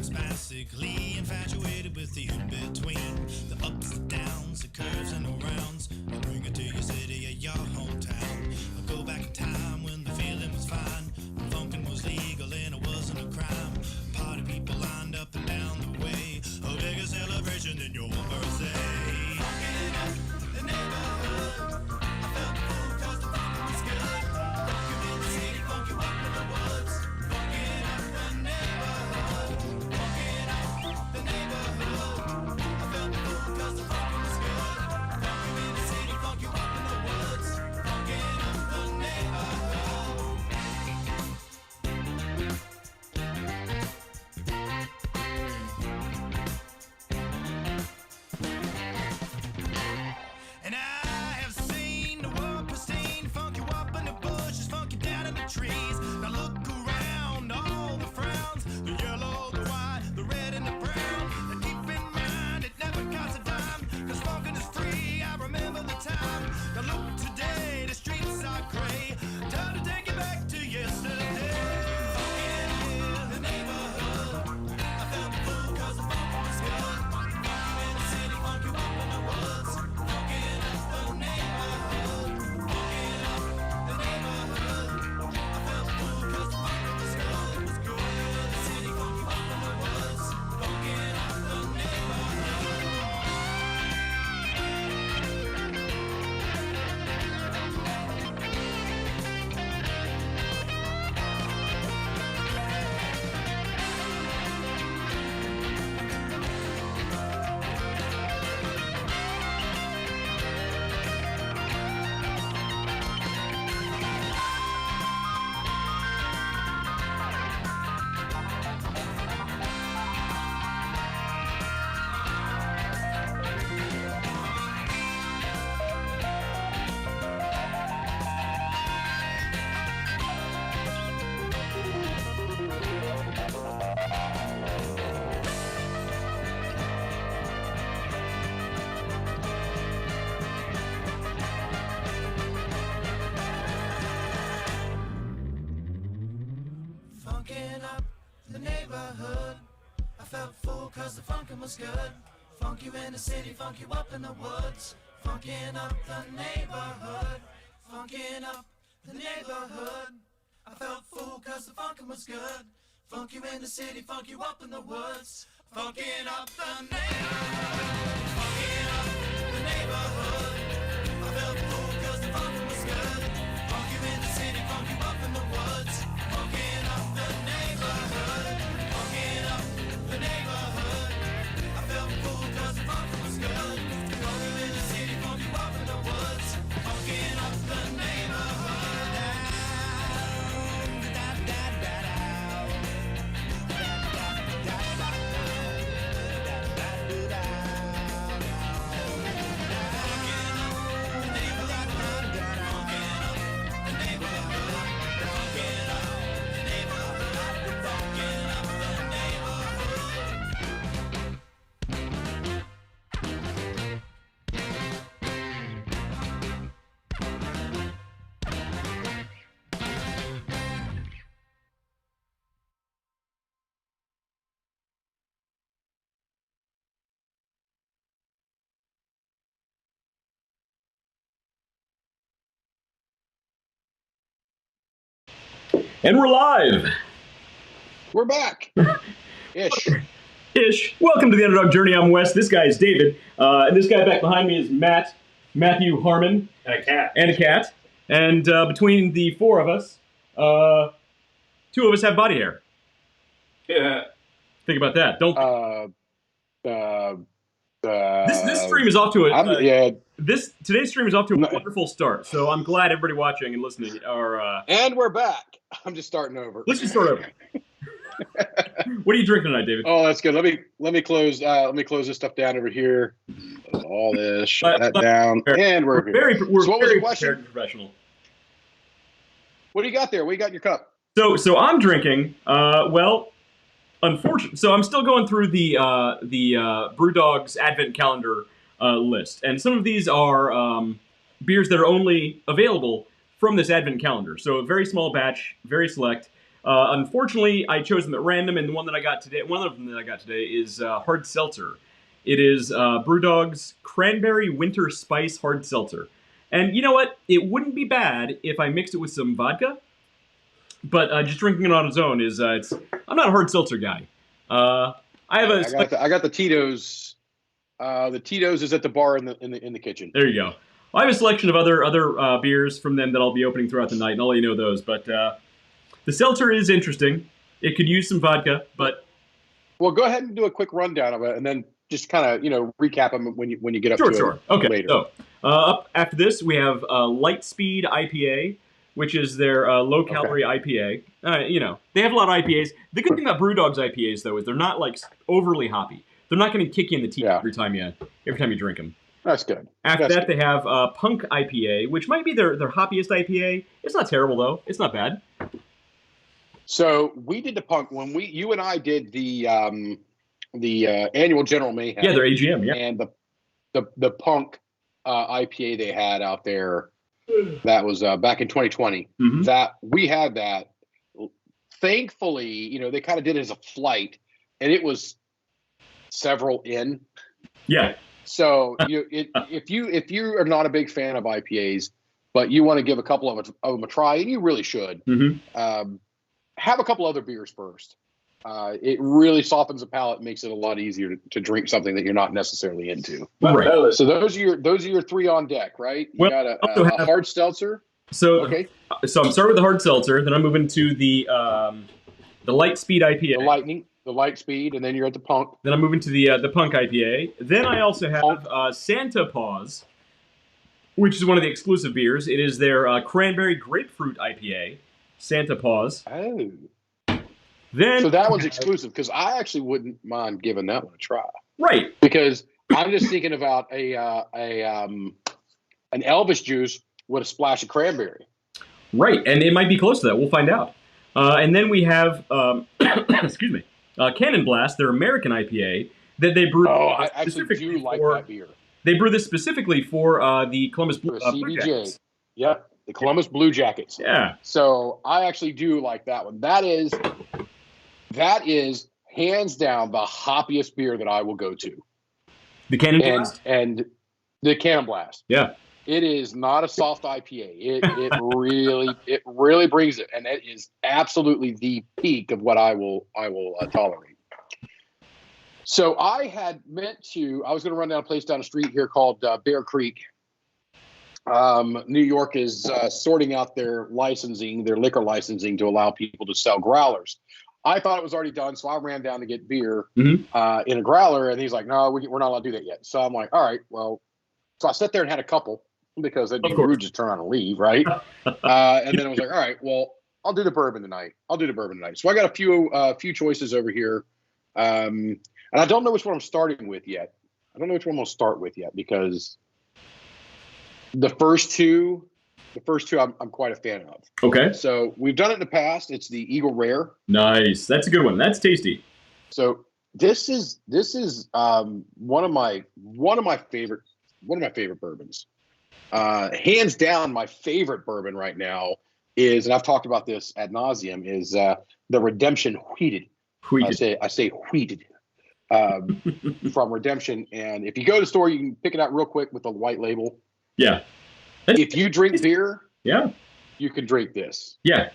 Spastically infatuated with the in-between, the ups and downs, the curves and the rounds. I'll bring it to your city or your hometown. I'll go back in time when the feeling was fine, when funkin' was legal and it wasn't a crime. Party people lined up and down the way, a bigger celebration than your birthday. Funkin' up the neighborhood, I felt the fool 'cause the funkin' was good. Funkin' in the city, funk you up in the woods. Funkin' up the neighborhood. The neighborhood, I felt the fool 'cause the funkin' was good. Funk you in the city, funk you up in the woods. Funkin' up the neighborhood. And I have seen the world pristine, funk you up in the bushes, funk you down in the trees. Now look around, all the frowns, the yellow, the white, the red and the brown. And keep in mind, it never costs a dime, 'cause funkin' is free, I remember the time. Now look today, the streets are gray, time to take it back to yesterday. Funkin' in the neighborhood, I felt the fool 'cause the funkin' was good. Funk you in the city, funk you up in the woods. Funkin' up the neighborhood, funkin' up the neighborhood. I felt the fool 'cause the funkin' was good. It was good in the city, funk you up in the woods. Funkin' up the neighborhood. Funkin' up the neighborhood, I felt full 'cause the funkin' was good. Funk you in the city, funk you up in the woods. Funkin' up the neighborhood, funkin' up the neighborhood. I felt full 'cause the funkin' was good. Funk you in the city, funk you up in the woods. Funkin' up the neighborhood, funkin' up the neighborhood. I felt full 'cause the funkin' was good. Funk you in the city, funk you up in the woods. Funkin' up the neighborhood, funkin' up the neighborhood. I felt full 'cause the funkin' was good. Funk you in the city, funk you up in the woods. Funkin' up the neighborhood. And we're live. We're back. Ish. Ish. Welcome to the Underdog Journey. I'm Wes. This guy is David. And this guy back behind me is Matthew Harmon. And a cat. And a cat. And between the four of us, two of us have body hair. Yeah. Think about that. Don't. This stream is off to today's stream is off to a wonderful start. So I'm glad everybody watching and listening are. And we're back. I'm just starting over. Let's just start over. What are you drinking tonight, David? Oh, that's good. Let me close this stuff down over here. All this, shut that down, and we're very so what was the question? Professional. What do you got there? What do you got in your cup? So I'm drinking. Unfortunately, so I'm still going through the BrewDog's Advent Calendar list, and some of these are beers that are only available from this Advent Calendar. So a very small batch, very select. Unfortunately, I chose them at random, and one of them that I got today is hard seltzer. It is BrewDog's Cranberry Winter Spice Hard Seltzer. And you know what? It wouldn't be bad if I mixed it with some vodka, but just drinking it on its own is I'm not a hard seltzer guy. I got the Tito's. The Tito's is at the bar in the kitchen. There you go. I have a selection of other beers from them that I'll be opening throughout the night, and I'll let you know those. But the seltzer is interesting. It could use some vodka, but well, go ahead and do a quick rundown of it, and then just kind of recap them when you get up to it okay. later. So up after this, we have Lightspeed IPA, which is their low-calorie IPA. They have a lot of IPAs. The good thing about BrewDog's IPAs, though, is they're not like overly hoppy. They're not going to kick you in the teeth every time you drink them. That's good. After that, they have Punk IPA, which might be their hoppiest IPA. It's not terrible, though. It's not bad. So we did the Punk when you and I did the annual General Mayhem. Yeah, their AGM. Yeah, and the Punk IPA they had out there. That was back in 2020. Mm-hmm. That we had that. Thankfully, they kind of did it as a flight, and it was several in. Yeah. So if you are not a big fan of IPAs, but you want to give a couple of them a try, and you really should, have a couple other beers first. It really softens the palate, makes it a lot easier to drink something that you're not necessarily into. Right. So those are your three on deck, right? You got a hard seltzer. So okay. So I'm starting with the hard seltzer, then I'm moving to the Lightspeed IPA. The Lightspeed, and then you're at the Punk. Then I'm moving to the Punk IPA. Then I also have Santa Paws, which is one of the exclusive beers. It is their Cranberry Grapefruit IPA, Santa Paws. Oh. So that one's exclusive, because I actually wouldn't mind giving that one a try. Right. Because I'm just thinking about an Elvis juice with a splash of cranberry. Right, and it might be close to that. We'll find out. And then we have, excuse me, Cannon Blast, their American IPA that they brew. Oh, I actually do like that beer. They brew this specifically for the Columbus Blue Jackets. Yep, the Columbus Blue Jackets. Yeah. So I actually do like that one. That is hands down the hoppiest beer that I will go to. The Cannon Blast? And the Cannon Blast. Yeah. It is not a soft IPA. It really brings it, and it is absolutely the peak of what I will tolerate. So I was going to run down a place down the street here called Bear Creek. New York is sorting out their liquor licensing to allow people to sell growlers. I thought it was already done, so I ran down to get beer in a growler, and he's like, "No, we're not allowed to do that yet." So I'm like, "All right, well." So I sat there and had a couple, because it'd be rude to turn around and leave, right? And then I was like, all right, well, I'll do the bourbon tonight. So I got a few choices over here. And I don't know which one I'm starting with yet. I don't know which one I'll start with yet, because the first two I'm quite a fan of. Okay. So we've done it in the past. It's the Eagle Rare. Nice. That's a good one. That's tasty. So this is one of my favorite bourbons. Hands down, my favorite bourbon right now is, and I've talked about this ad nauseum, is the Redemption Wheated. I say wheated from Redemption. And if you go to the store, you can pick it out real quick with the white label. Yeah. If you drink beer, yeah, you can drink this. Yeah,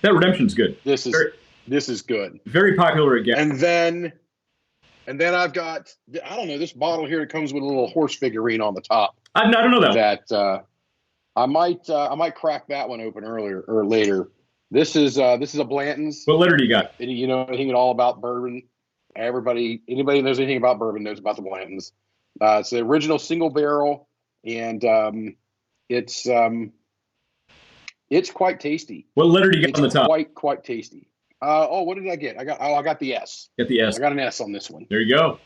that Redemption's good. This is good. Very popular again. And then I've got, I don't know, this bottle here comes with a little horse figurine on the top. I don't know that. I might crack that one open earlier or later. This is a Blanton's. What letter do you got? Anything at all about bourbon, Anybody who knows anything about bourbon knows about the Blanton's. It's the original single barrel, and it's quite tasty. What letter do you get on the top? Quite tasty. What did I get? I got the S. Get the S. I got an S on this one. There you go.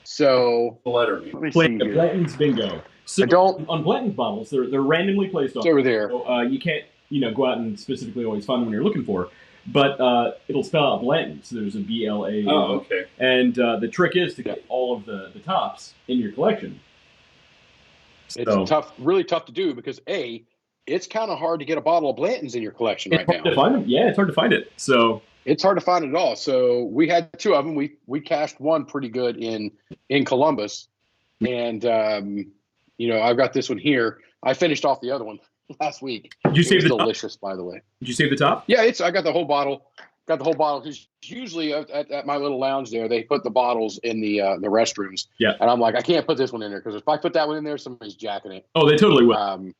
So The letter. let me see here. Blanton's bingo. So I don't. on Blanton's bottles, they're randomly placed on. It's over there. So, you can't go out and specifically always find the one you're looking for, but it'll spell out Blanton. So there's a BLA. Oh, okay. And the trick is to get all of the tops in your collection. It's really tough to do because it's kind of hard to get a bottle of Blanton's in your collection right now. It's hard to find them. Yeah, it's hard to find it. So it's hard to find it all. So we had two of them. We cashed one pretty good in Columbus, and I've got this one here. I finished off the other one last week. Did you save the delicious, top? By the way. Did you save the top? Yeah, I got the whole bottle. Because usually at my little lounge there, they put the bottles in the restrooms. Yeah. And I'm like, I can't put this one in there because if I put that one in there, somebody's jacking it. Oh, they totally will.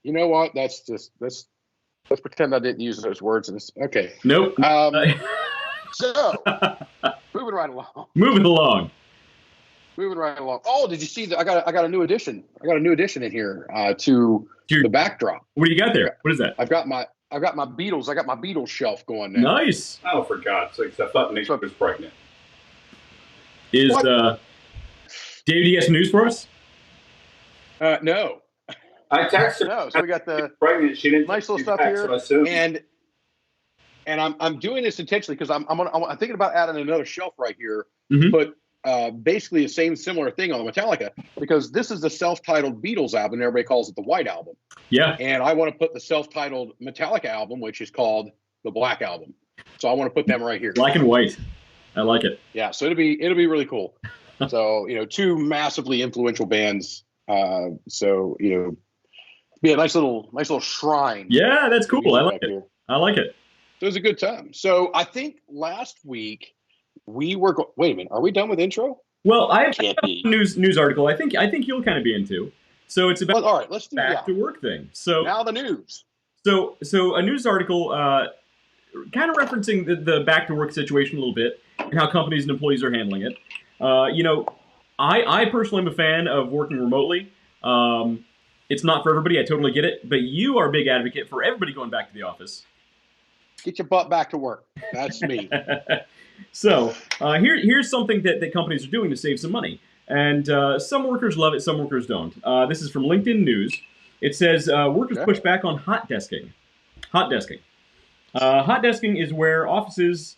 You know what? Let's pretend I didn't use those words. Okay. Nope. So moving right along. Moving along. Oh, did you see that? I got a new addition. I got a new addition in here to the backdrop. What do you got there? What is that? I've got my Beatles. I got my Beatles shelf going now. Nice. Oh, for God's sakes! I thought Nick was pregnant. Is David? Do you have some news for us? No. I texted her. No. So we got the pregnant. She didn't. nice little stuff here, and I'm doing this intentionally because I'm thinking about adding another shelf right here, but basically the same similar thing on the Metallica because this is the self-titled Beatles album. Everybody calls it the White Album. Yeah. And I want to put the self-titled Metallica album, which is called the Black Album. So I want to put them right here. Black and white. I like it. Yeah. So it'll be really cool. So two massively influential bands. So be a nice little shrine. Yeah, that's cool. I like it. Here. I like it. So it was a good time. So I think last week we were. Wait a minute. Are we done with intro? Well, I have Can't a be. news article. I think you'll kind of be into. So it's about All right. Let's do back to work thing. So now the news. So a news article kind of referencing the back to work situation a little bit and how companies and employees are handling it. I personally am a fan of working remotely. It's not for everybody. I totally get it. But you are a big advocate for everybody going back to the office. Get your butt back to work. That's me. So here's something that companies are doing to save some money. And some workers love it, some workers don't. This is from LinkedIn News. It says workers push back on hot desking. Hot desking. Hot desking is where office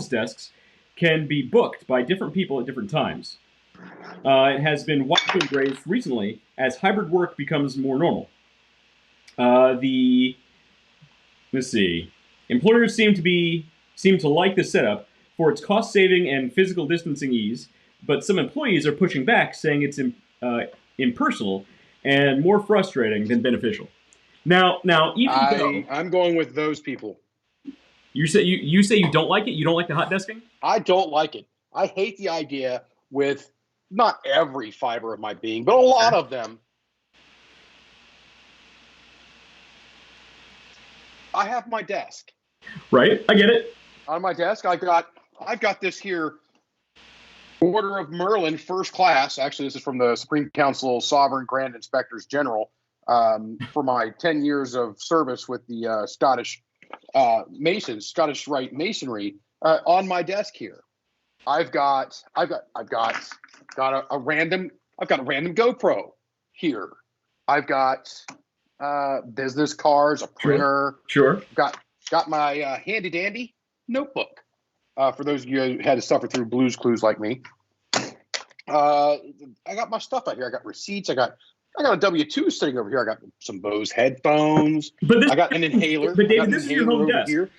desks can be booked by different people at different times. It has been widely embraced recently as hybrid work becomes more normal. Let's see. Employers seem to like this setup for its cost saving and physical distancing ease, but some employees are pushing back, saying it's impersonal and more frustrating than beneficial. Now, even though I'm going with those people. you say you don't like it. You don't like the hot desking. I don't like it. I hate the idea with not every fiber of my being, but a lot of them. I have my desk. Right, I get it. On my desk, I've got this here Order of Merlin First Class. Actually, this is from the Supreme Council Sovereign Grand Inspectors General for my 10 years of service with the Scottish Rite Masonry on my desk here. I've got a random GoPro here. I've got business cards, a printer. Sure. Got my handy dandy notebook. For those of you who had to suffer through Blue's Clues like me. I got my stuff out here. I got receipts. I got a W-2 sitting over here. I got some Bose headphones. I got an inhaler. But David, this is your home desk. Here.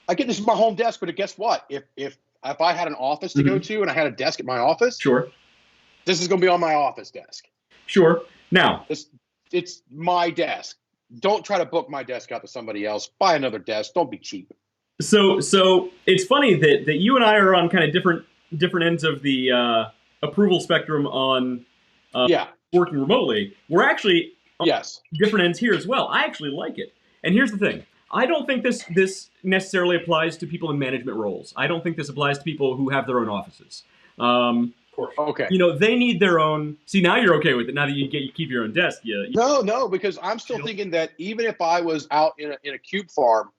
I get this is my home desk, but guess what? If I had an office to go to and I had a desk at my office, sure, this is going to be on my office desk. Sure. Now, it's my desk. Don't try to book my desk out to somebody else. Buy another desk. Don't be cheap. So it's funny that you and I are on kind of different ends of the approval spectrum on working remotely. We're actually on different ends here as well. I actually like it. And here's the thing. I don't think this necessarily applies to people in management roles. I don't think this applies to people who have their own offices. Of course. Okay. They need their own. See, now you're okay with it. Now that you keep your own desk. No, because I'm still thinking that even if I was out in a cube farm,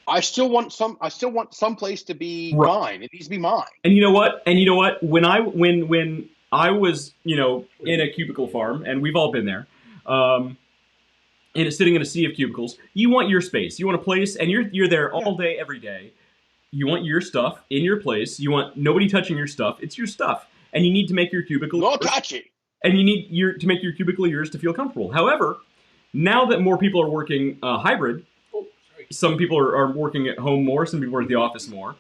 I still want some place to be mine. It needs to be mine. And you know what? When I was in a cubicle farm, and we've all been there, sitting in a sea of cubicles, you want your space. You want a place, and you're there all day, every day. You want your stuff in your place. You want nobody touching your stuff. It's your stuff, and you need to make your cubicle. Don't touch it. And you need to make your cubicle yours to feel comfortable. However, now that more people are working hybrid, some people are working at home more. Some people are at the office more,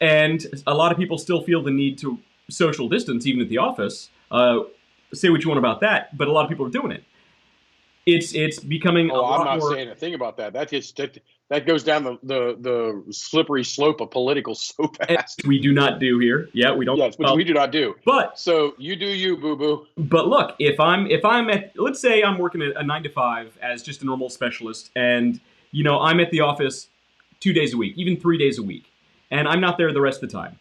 and a lot of people still feel the need to social distance even at the office. Say what you want about that, but a lot of people are doing it. It's becoming. I'm not saying a thing about that. That goes down the slippery slope of political so fast. We do not do here. Yeah, we don't. Yes, which we do not do. But so you do you, boo boo. But look, if I'm at, let's say I'm working a 9 to 5 as just a normal specialist, and I'm at the office 2 days a week, even 3 days a week, and I'm not there the rest of the time.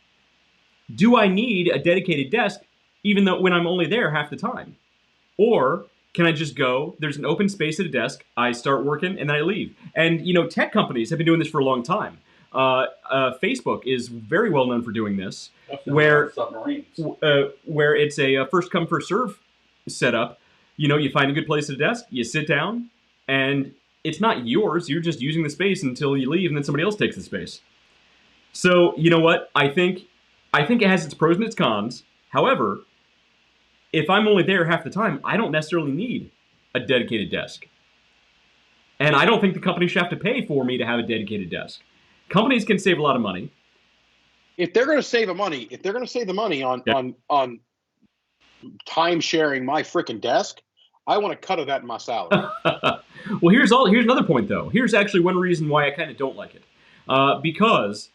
Do I need a dedicated desk, even though when I'm only there half the time? Or can I just go, there's an open space at a desk, I start working, and then I leave? And, tech companies have been doing this for a long time. Facebook is very well known for doing this, where it's a first come, first serve setup. You find a good place at a desk, you sit down, and it's not yours. You're just using the space until you leave, and then somebody else takes the space. So, you know what? I think it has its pros and its cons. However, if I'm only there half the time, I don't necessarily need a dedicated desk. And I don't think the company should have to pay for me to have a dedicated desk. Companies can save a lot of money. If they're going to save the money on time sharing my freaking desk, I want a cut of that in my salary. Well, here's another point, though. Here's actually one reason why I kind of don't like it. Because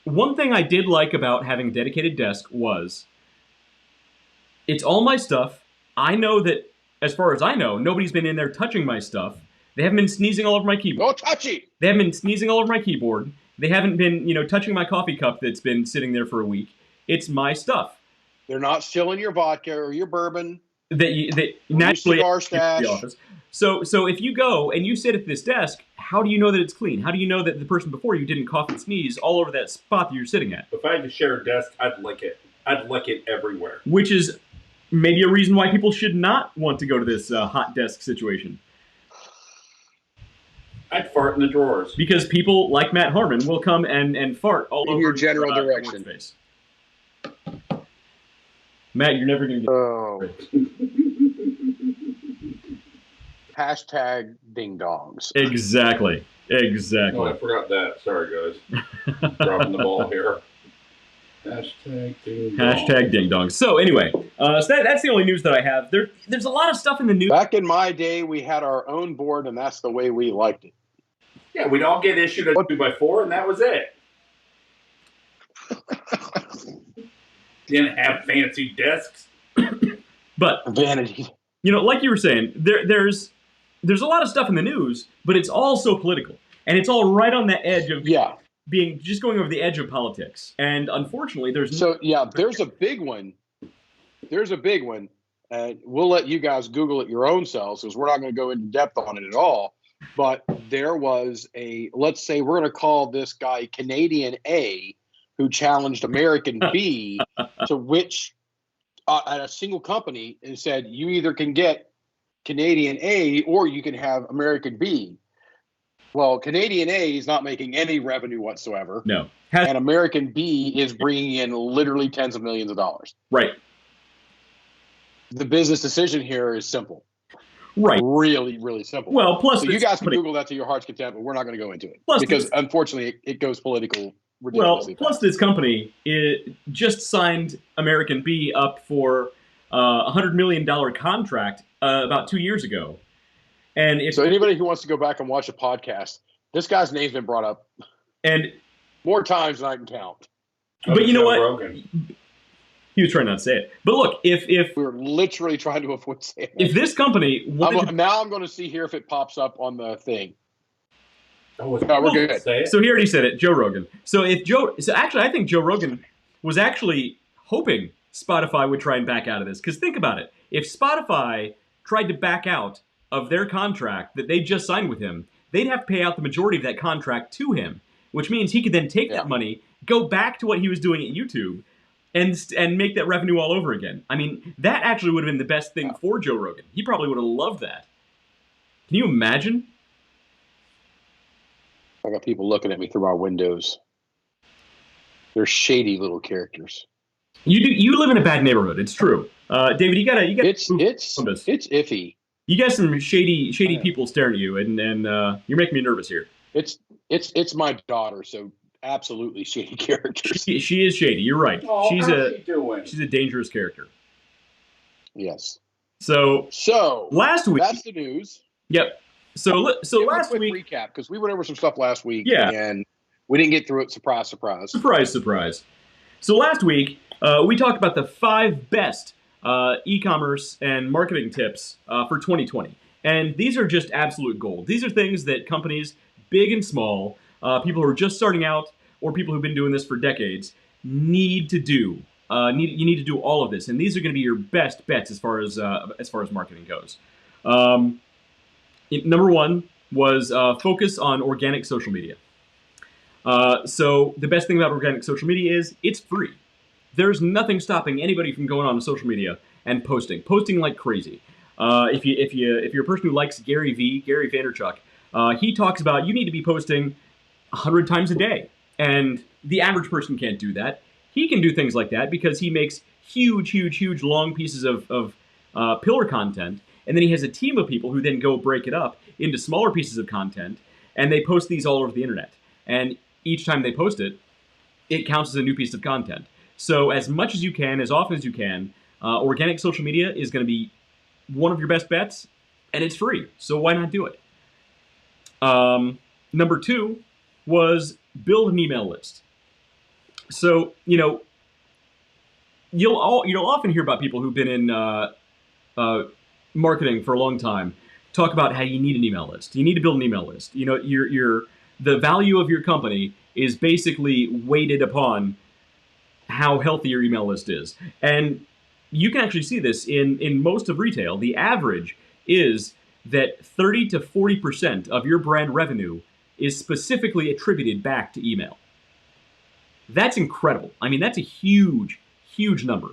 one thing I did like about having a dedicated desk was it's all my stuff. I know that, as far as I know, nobody's been in there touching my stuff. They haven't been sneezing all over my keyboard. Don't touch it! They haven't been sneezing all over my keyboard. They haven't been, touching my coffee cup that's been sitting there for a week. It's my stuff. They're not stealing your vodka or your bourbon. That naturally cigar stash. The office. So if you go and you sit at this desk, how do you know that it's clean? How do you know that the person before you didn't cough and sneeze all over that spot that you're sitting at? If I had to share a desk, I'd lick it. I'd lick it everywhere. Which is maybe a reason why people should not want to go to this hot desk situation. I'd fart in the drawers. Because people like Matt Harmon will come and fart all over your general direction. Workspace. Matt, you're never going to get Hashtag ding dongs. Exactly. Oh, I forgot that. Sorry, guys. Dropping the ball here. Hashtag ding dong. Hashtag ding dong. So anyway, that's the only news that I have. There's a lot of stuff in the news. Back in my day, we had our own board, and that's the way we liked it. Yeah, we'd all get issued a 2x4, and that was it. Didn't have fancy desks. But vanity. Like you were saying, there's a lot of stuff in the news, but it's all so political, and it's all right on the edge of being just going over the edge of politics. And unfortunately, there's a big one. There's a big one, and we'll let you guys Google it your own selves because we're not going to go into depth on it at all. But there was let's say we're going to call this guy Canadian A, who challenged American B to which at a single company and said, you either can get Canadian A or you can have American B. Well, Canadian A is not making any revenue whatsoever. No. And American B is bringing in literally tens of millions of dollars. Right. The business decision here is simple. Right. Really, really simple. Well, plus so you guys can Google that to your heart's content, but we're not going to go into it. Plus because unfortunately it goes political. Well, plus this company just signed American B up for a $100 million contract about 2 years ago. And so anybody who wants to go back and watch a podcast, this guy's name's been brought up and more times than I can count. But you know what? He was trying not to say it. But look, if We were literally trying to avoid saying that. if this company wanted to, Now I'm going to see here if it pops up on the thing. Oh, No, we're good. Say it. so he already said it, Joe Rogan. So actually, I think Joe Rogan was actually hoping Spotify would try and back out of this. Because think about it. If Spotify tried to back out of their contract that they just signed with him, they'd have to pay out the majority of that contract to him, which means he could then take that money, go back to what he was doing at YouTube, and make that revenue all over again. I mean, that actually would have been the best thing for Joe Rogan. He probably would have loved that. Can you imagine? I got people looking at me through my windows. They're shady little characters. You live in a bad neighborhood. It's true. David, you gotta It's move from this. iffy. You got some shady people staring at you, and you're making me nervous here. It's my daughter, so absolutely shady characters. She is shady. You're right. Oh, she's how's she doing? a dangerous character. Yes. So last week, that's the news. yep. So Give a last quick week, recap, because we went over some stuff last week, Yeah. and we didn't get through it. Surprise, surprise. surprise, surprise. So last week, we talked about the 5 best e-commerce and marketing tips for 2020, and these are just absolute gold. These are things that companies, big and small, people who are just starting out, or people who've been doing this for decades, need to do. You need to do all of this, and these are going to be your best bets as far as marketing goes. Number 1 was focus on organic social media. So the best thing about organic social media is it's free. There's nothing stopping anybody from going on social media and posting like crazy. If you're a person who likes Gary Vaynerchuk, he talks about you need to be posting 100 times a day, and the average person can't do that. He can do things like that because he makes huge long pieces of pillar content, and then he has a team of people who then go break it up into smaller pieces of content, and they post these all over the internet. And each time they post it, it counts as a new piece of content. So as much as you can, as often as you can, organic social media is going to be one of your best bets, and it's free. So why not do it? Number 2 was build an email list. So, you'll often hear about people who've been in marketing for a long time talk about how you need an email list. You need to build an email list. The value of your company is basically weighted upon how healthy your email list is. And you can actually see this in most of retail. The average is that 30 to 40% of your brand revenue is specifically attributed back to email. That's incredible. I mean, that's a huge number.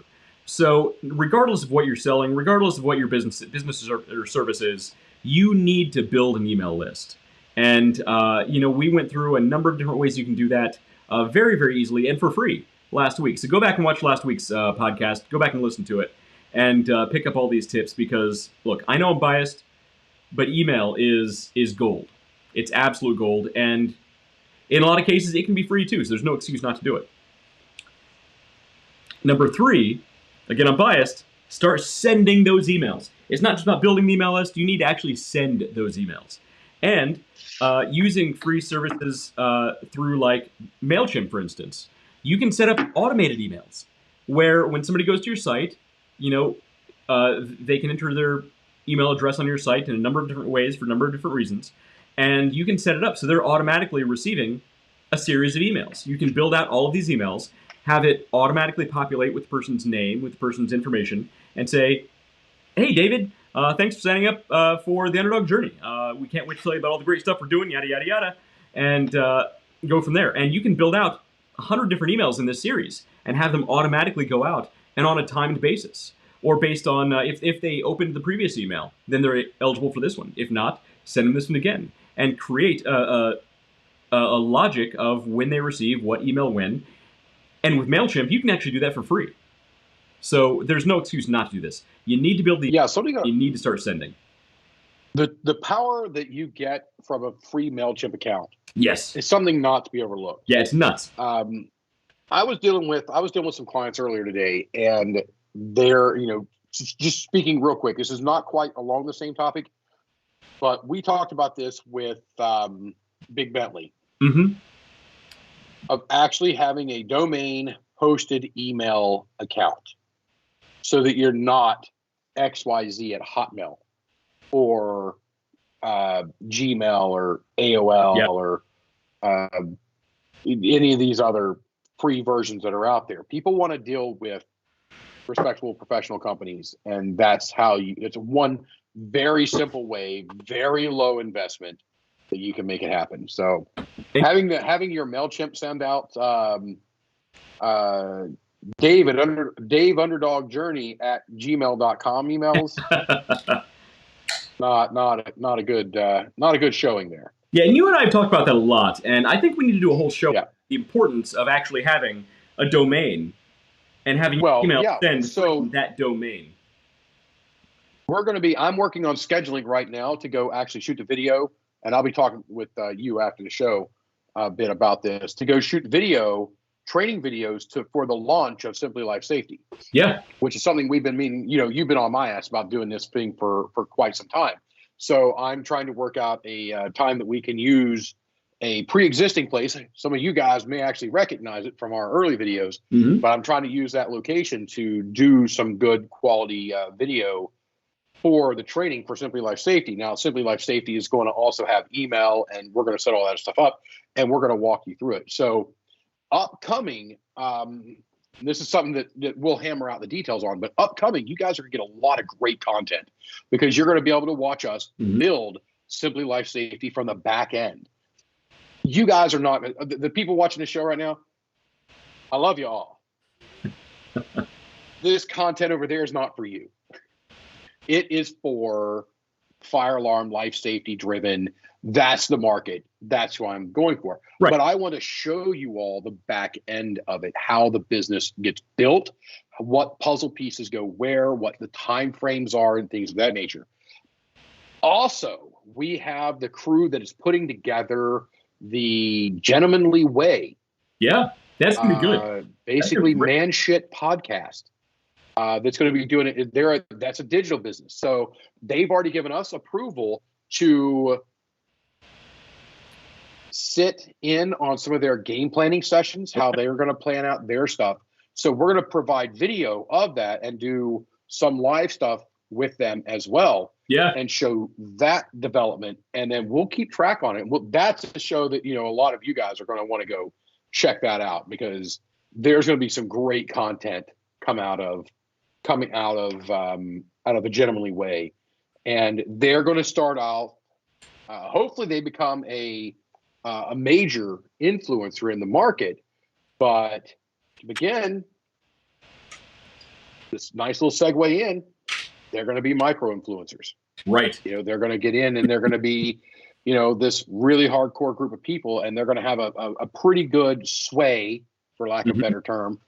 So regardless of what you're selling, regardless of what your business or service is, you need to build an email list. And, we went through a number of different ways you can do that very easily and for free last week. So go back and watch last week's podcast. Go back and listen to it and pick up all these tips because, look, I know I'm biased, but email is gold. It's absolute gold. And in a lot of cases, it can be free too, so there's no excuse not to do it. Number 3, again, I'm biased, start sending those emails. It's not just about building the email list, you need to actually send those emails. And using free services through like MailChimp, for instance, you can set up automated emails where when somebody goes to your site, they can enter their email address on your site in a number of different ways for a number of different reasons. And you can set it up so they're automatically receiving a series of emails. You can build out all of these emails, have it automatically populate with the person's name, with the person's information, and say, hey, David, thanks for signing up for the Underdog Journey. We can't wait to tell you about all the great stuff we're doing, yada, yada, yada, and go from there. And you can build out 100 different emails in this series and have them automatically go out and on a timed basis. Or based on if they opened the previous email, then they're eligible for this one. If not, send them this one again. And create a logic of when they receive what email when. And with MailChimp, you can actually do that for free. So there's no excuse not to do this. You need to build the you need to start sending. The power that you get from a free MailChimp account Yes. is something not to be overlooked. Yeah, it's nuts. I was dealing with some clients earlier today, and they're, just speaking real quick, this is not quite along the same topic, but we talked about this with Big Bentley. Mm-hmm. Of actually having a domain hosted email account so that you're not XYZ at Hotmail or Gmail or AOL or any of these other free versions that are out there. People want to deal with respectable professional companies, and that's how it's one very simple way, very low investment that you can make it happen. So having your MailChimp send out Dave Underdog Journey at gmail.com emails, not a good showing there. Yeah, and you and I have talked about that a lot, and I think we need to do a whole show on the importance of actually having a domain and having email send from that domain. I'm working on scheduling right now to go actually shoot the video, and I'll be talking with you after the show a bit about this, to go shoot video, training videos for the launch of Simply Life Safety. Yeah. Which is something we've been meaning, you've been on my ass about doing this thing for quite some time. So I'm trying to work out a time that we can use a pre-existing place. Some of you guys may actually recognize it from our early videos, but I'm trying to use that location to do some good quality video for the training for Simply Life Safety. Now, Simply Life Safety is going to also have email, and we're going to set all that stuff up, and we're going to walk you through it. So upcoming, this is something that we'll hammer out the details on, but upcoming, you guys are going to get a lot of great content because you're going to be able to watch us build Simply Life Safety from the back end. You guys are not, the people watching the show right now, I love you all. This content over there is not for you. It is for fire alarm, life safety driven. That's the market. That's what I'm going for. Right. But I want to show you all the back end of it, how the business gets built, what puzzle pieces go where, what the time frames are, and things of that nature. Also, we have the crew that is putting together the Gentlemanly Way. Yeah, that's going to be good. Basically, Man Shit podcast. That's going to be doing it. That's a digital business. So they've already given us approval to sit in on some of their game planning sessions, how they're going to plan out their stuff. So we're going to provide video of that and do some live stuff with them as well. Yeah. And show that development. And then we'll keep track on it. Well, that's a show that, a lot of you guys are going to want to go check that out, because there's going to be some great content coming out of the Gentlemanly Way. And they're going to start out, hopefully they become a major influencer in the market. But to begin, this nice little segue in, they're going to be micro influencers. Right. They're going to get in and they're going to be, this really hardcore group of people, and they're going to have a pretty good sway, for lack of a better term,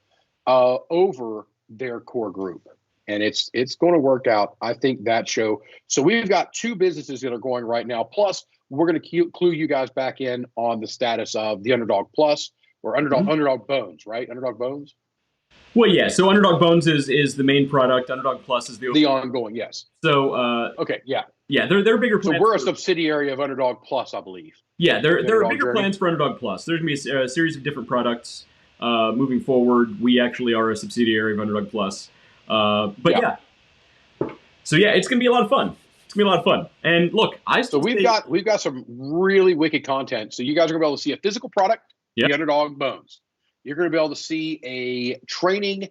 over their core group. And it's going to work out. I think that show. So we've got two businesses that are going right now. Plus, we're going to clue you guys back in on the status of the Underdog Plus or Underdog Bones, right? Underdog Bones. Well, yeah. So Underdog Bones is the main product. Underdog Plus is the ongoing. Yes. So okay, yeah, they're bigger plans. So we're a subsidiary of Underdog Plus, I believe. Yeah, there are bigger plans for Underdog Plus. There's going to be a series of different products moving forward. We actually are a subsidiary of Underdog Plus. Yeah. So yeah, it's going to be a lot of fun. It's going to be a lot of fun. And look, we've got some really wicked content. So you guys are going to be able to see a physical product, the Underdog Bones. You're going to be able to see a training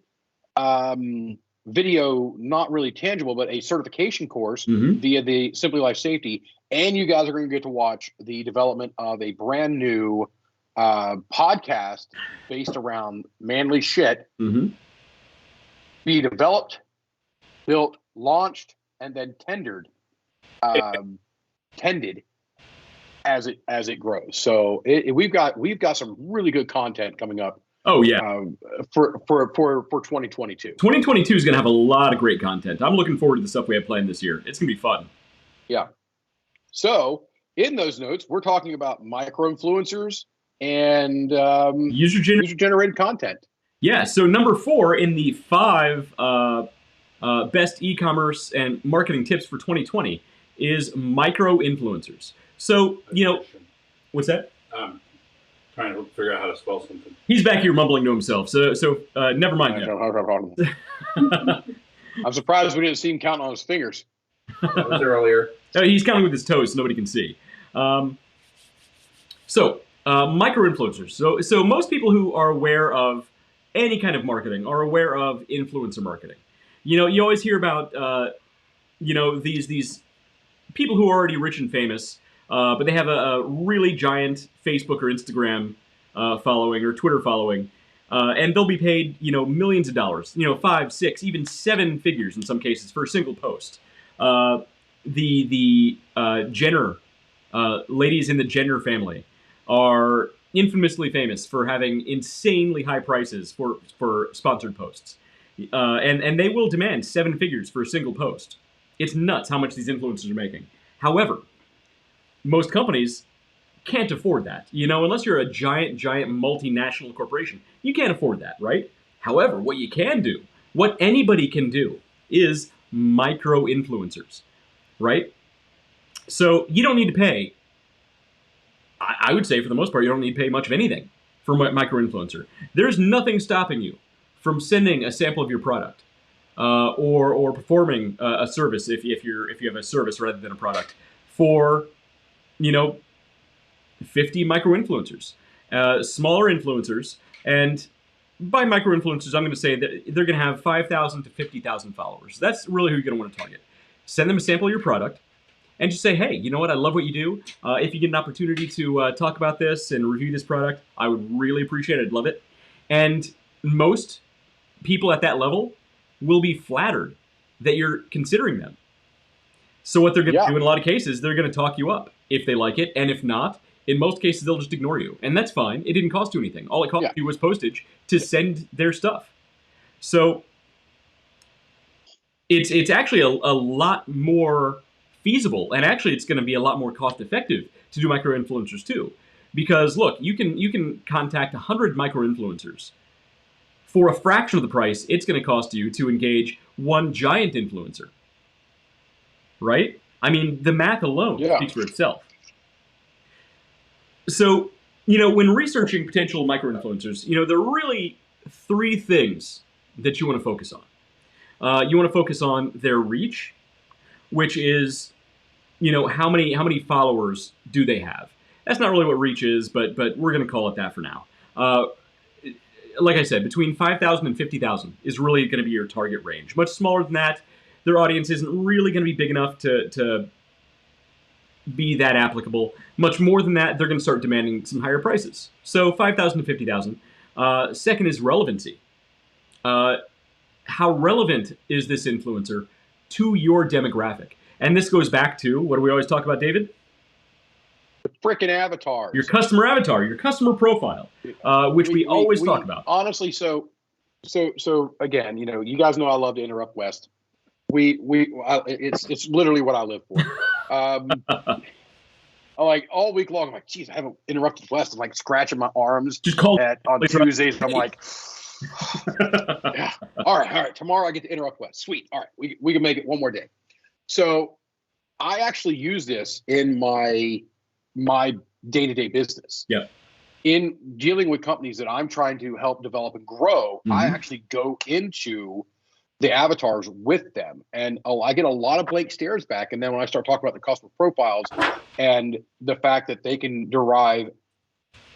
video, not really tangible, but a certification course via the Simply Life Safety. And you guys are going to get to watch the development of a brand new podcast based around manly shit. Be developed, built, launched, and then tended as it grows. So we've got some really good content coming up. Oh yeah, for 2022. 2022 is going to have a lot of great content. I'm looking forward to the stuff we have planned this year. It's going to be fun. Yeah. So in those notes, we're talking about micro influencers and user-generated content. Yeah. So number 4 in the 5 best e-commerce and marketing tips for 2020 is micro influencers. So what's that? Trying to figure out how to spell something. He's back here mumbling to himself. So never mind him. I'm surprised we didn't see him counting on his fingers. That was earlier. He's counting with his toes, so nobody can see. Micro-influencers. So most people who are aware of any kind of marketing are aware of influencer marketing. You know, you always hear about, these people who are already rich and famous, but they have a really giant Facebook or Instagram following or Twitter following, and they'll be paid, millions of dollars, 5, 6, even 7 figures in some cases for a single post. The Jenner, ladies in the Jenner family are infamously famous for having insanely high prices for sponsored posts. And they will demand 7 figures for a single post. It's nuts how much these influencers are making. However, most companies can't afford that. Unless you're a giant multinational corporation, you can't afford that, right? However, what you can do, what anybody can do, is micro-influencers, right? So you don't need to pay, I would say for the most part, you don't need to pay much of anything for a micro-influencer. There's nothing stopping you from sending a sample of your product or performing a service if you have a service rather than a product for 50 micro-influencers, smaller influencers. And by micro-influencers, I'm going to say that they're going to have 5,000 to 50,000 followers. That's really who you're going to want to target. Send them a sample of your product and just say, hey, you know what? I love what you do. If you get an opportunity to talk about this and review this product, I would really appreciate it. I'd love it. And most people at that level will be flattered that you're considering them. So what they're going to do in a lot of cases, they're going to talk you up if they like it. And if not, in most cases, they'll just ignore you. And that's fine. It didn't cost you anything. All it cost you was postage to send their stuff. So it's actually a lot more feasible. And actually, it's going to be a lot more cost effective to do micro-influencers too. Because look, you can contact 100 micro-influencers for a fraction of the price it's going to cost you to engage one giant influencer. Right? I mean, the math alone speaks for itself. So, when researching potential micro-influencers, there are really 3 things that you want to focus on. You want to focus on their reach, which is, how many followers do they have? That's not really what reach is, but we're going to call it that for now. Like I said, between 5,000 and 50,000 is really going to be your target range. Much smaller than that, their audience isn't really going to be big enough to be that applicable. Much more than that, they're going to start demanding some higher prices. So 5,000 to 50,000. Second is relevancy. How relevant is this influencer to your demographic? And this goes back to, what do we always talk about, David? The frickin' avatars. Your customer avatar, your customer profile, which we always talk about. Honestly, so again, you guys know I love to interrupt West. It's literally what I live for. Like all week long, I'm like, geez, I haven't interrupted West. I'm like scratching my arms. Just call on Tuesdays. I'm like, yeah. All right. Tomorrow I get to interrupt West. Sweet. All right, we can make it one more day. So I actually use this in my day-to-day business. Yeah. In dealing with companies that I'm trying to help develop and grow, I actually go into the avatars with them, and I get a lot of blank stares back. And then when I start talking about the customer profiles and the fact that they can derive,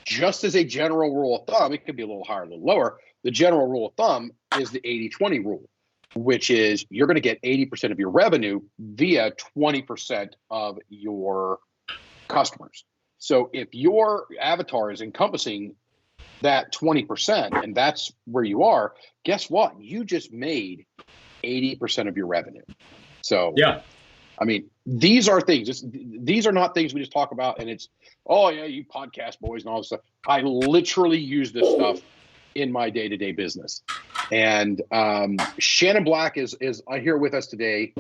just as a general rule of thumb, it could be a little higher, a little lower. The general rule of thumb is the 80-20 rule, which is you're going to get 80% of your revenue via 20% of your customers. So if your avatar is encompassing that 20%, and that's where you are, guess what? You just made 80% of your revenue. So, I mean, these are things. These are not things we just talk about, and it's, oh, yeah, you podcast boys and all this stuff. I literally use this stuff in my day-to-day business. And Shannon Black is here with us today,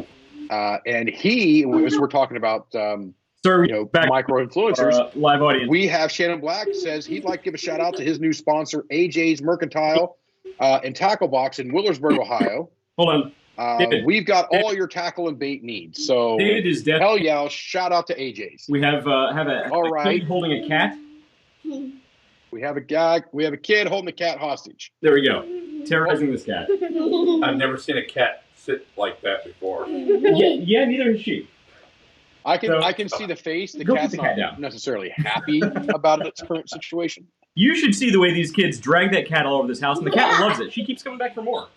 and he, as we're talking about micro influencers, live audience. We have Shannon Black says he'd like to give a shout out to his new sponsor, AJ's Mercantile and Tackle Box in Willersburg, Ohio. Hold on. We've got all your tackle and bait needs. So David is definitely, hell yeah, shout out to AJ's. We have a all right holding a cat. We have a kid holding the cat hostage. There we go. Terrorizing this cat. I've never seen a cat sit like that before. Yeah, neither has she. I can see the face. The Go put cat's the cat not down. necessarily happy about its current situation. You should see the way these kids drag that cat all over this house, and the cat loves it. She keeps coming back for more.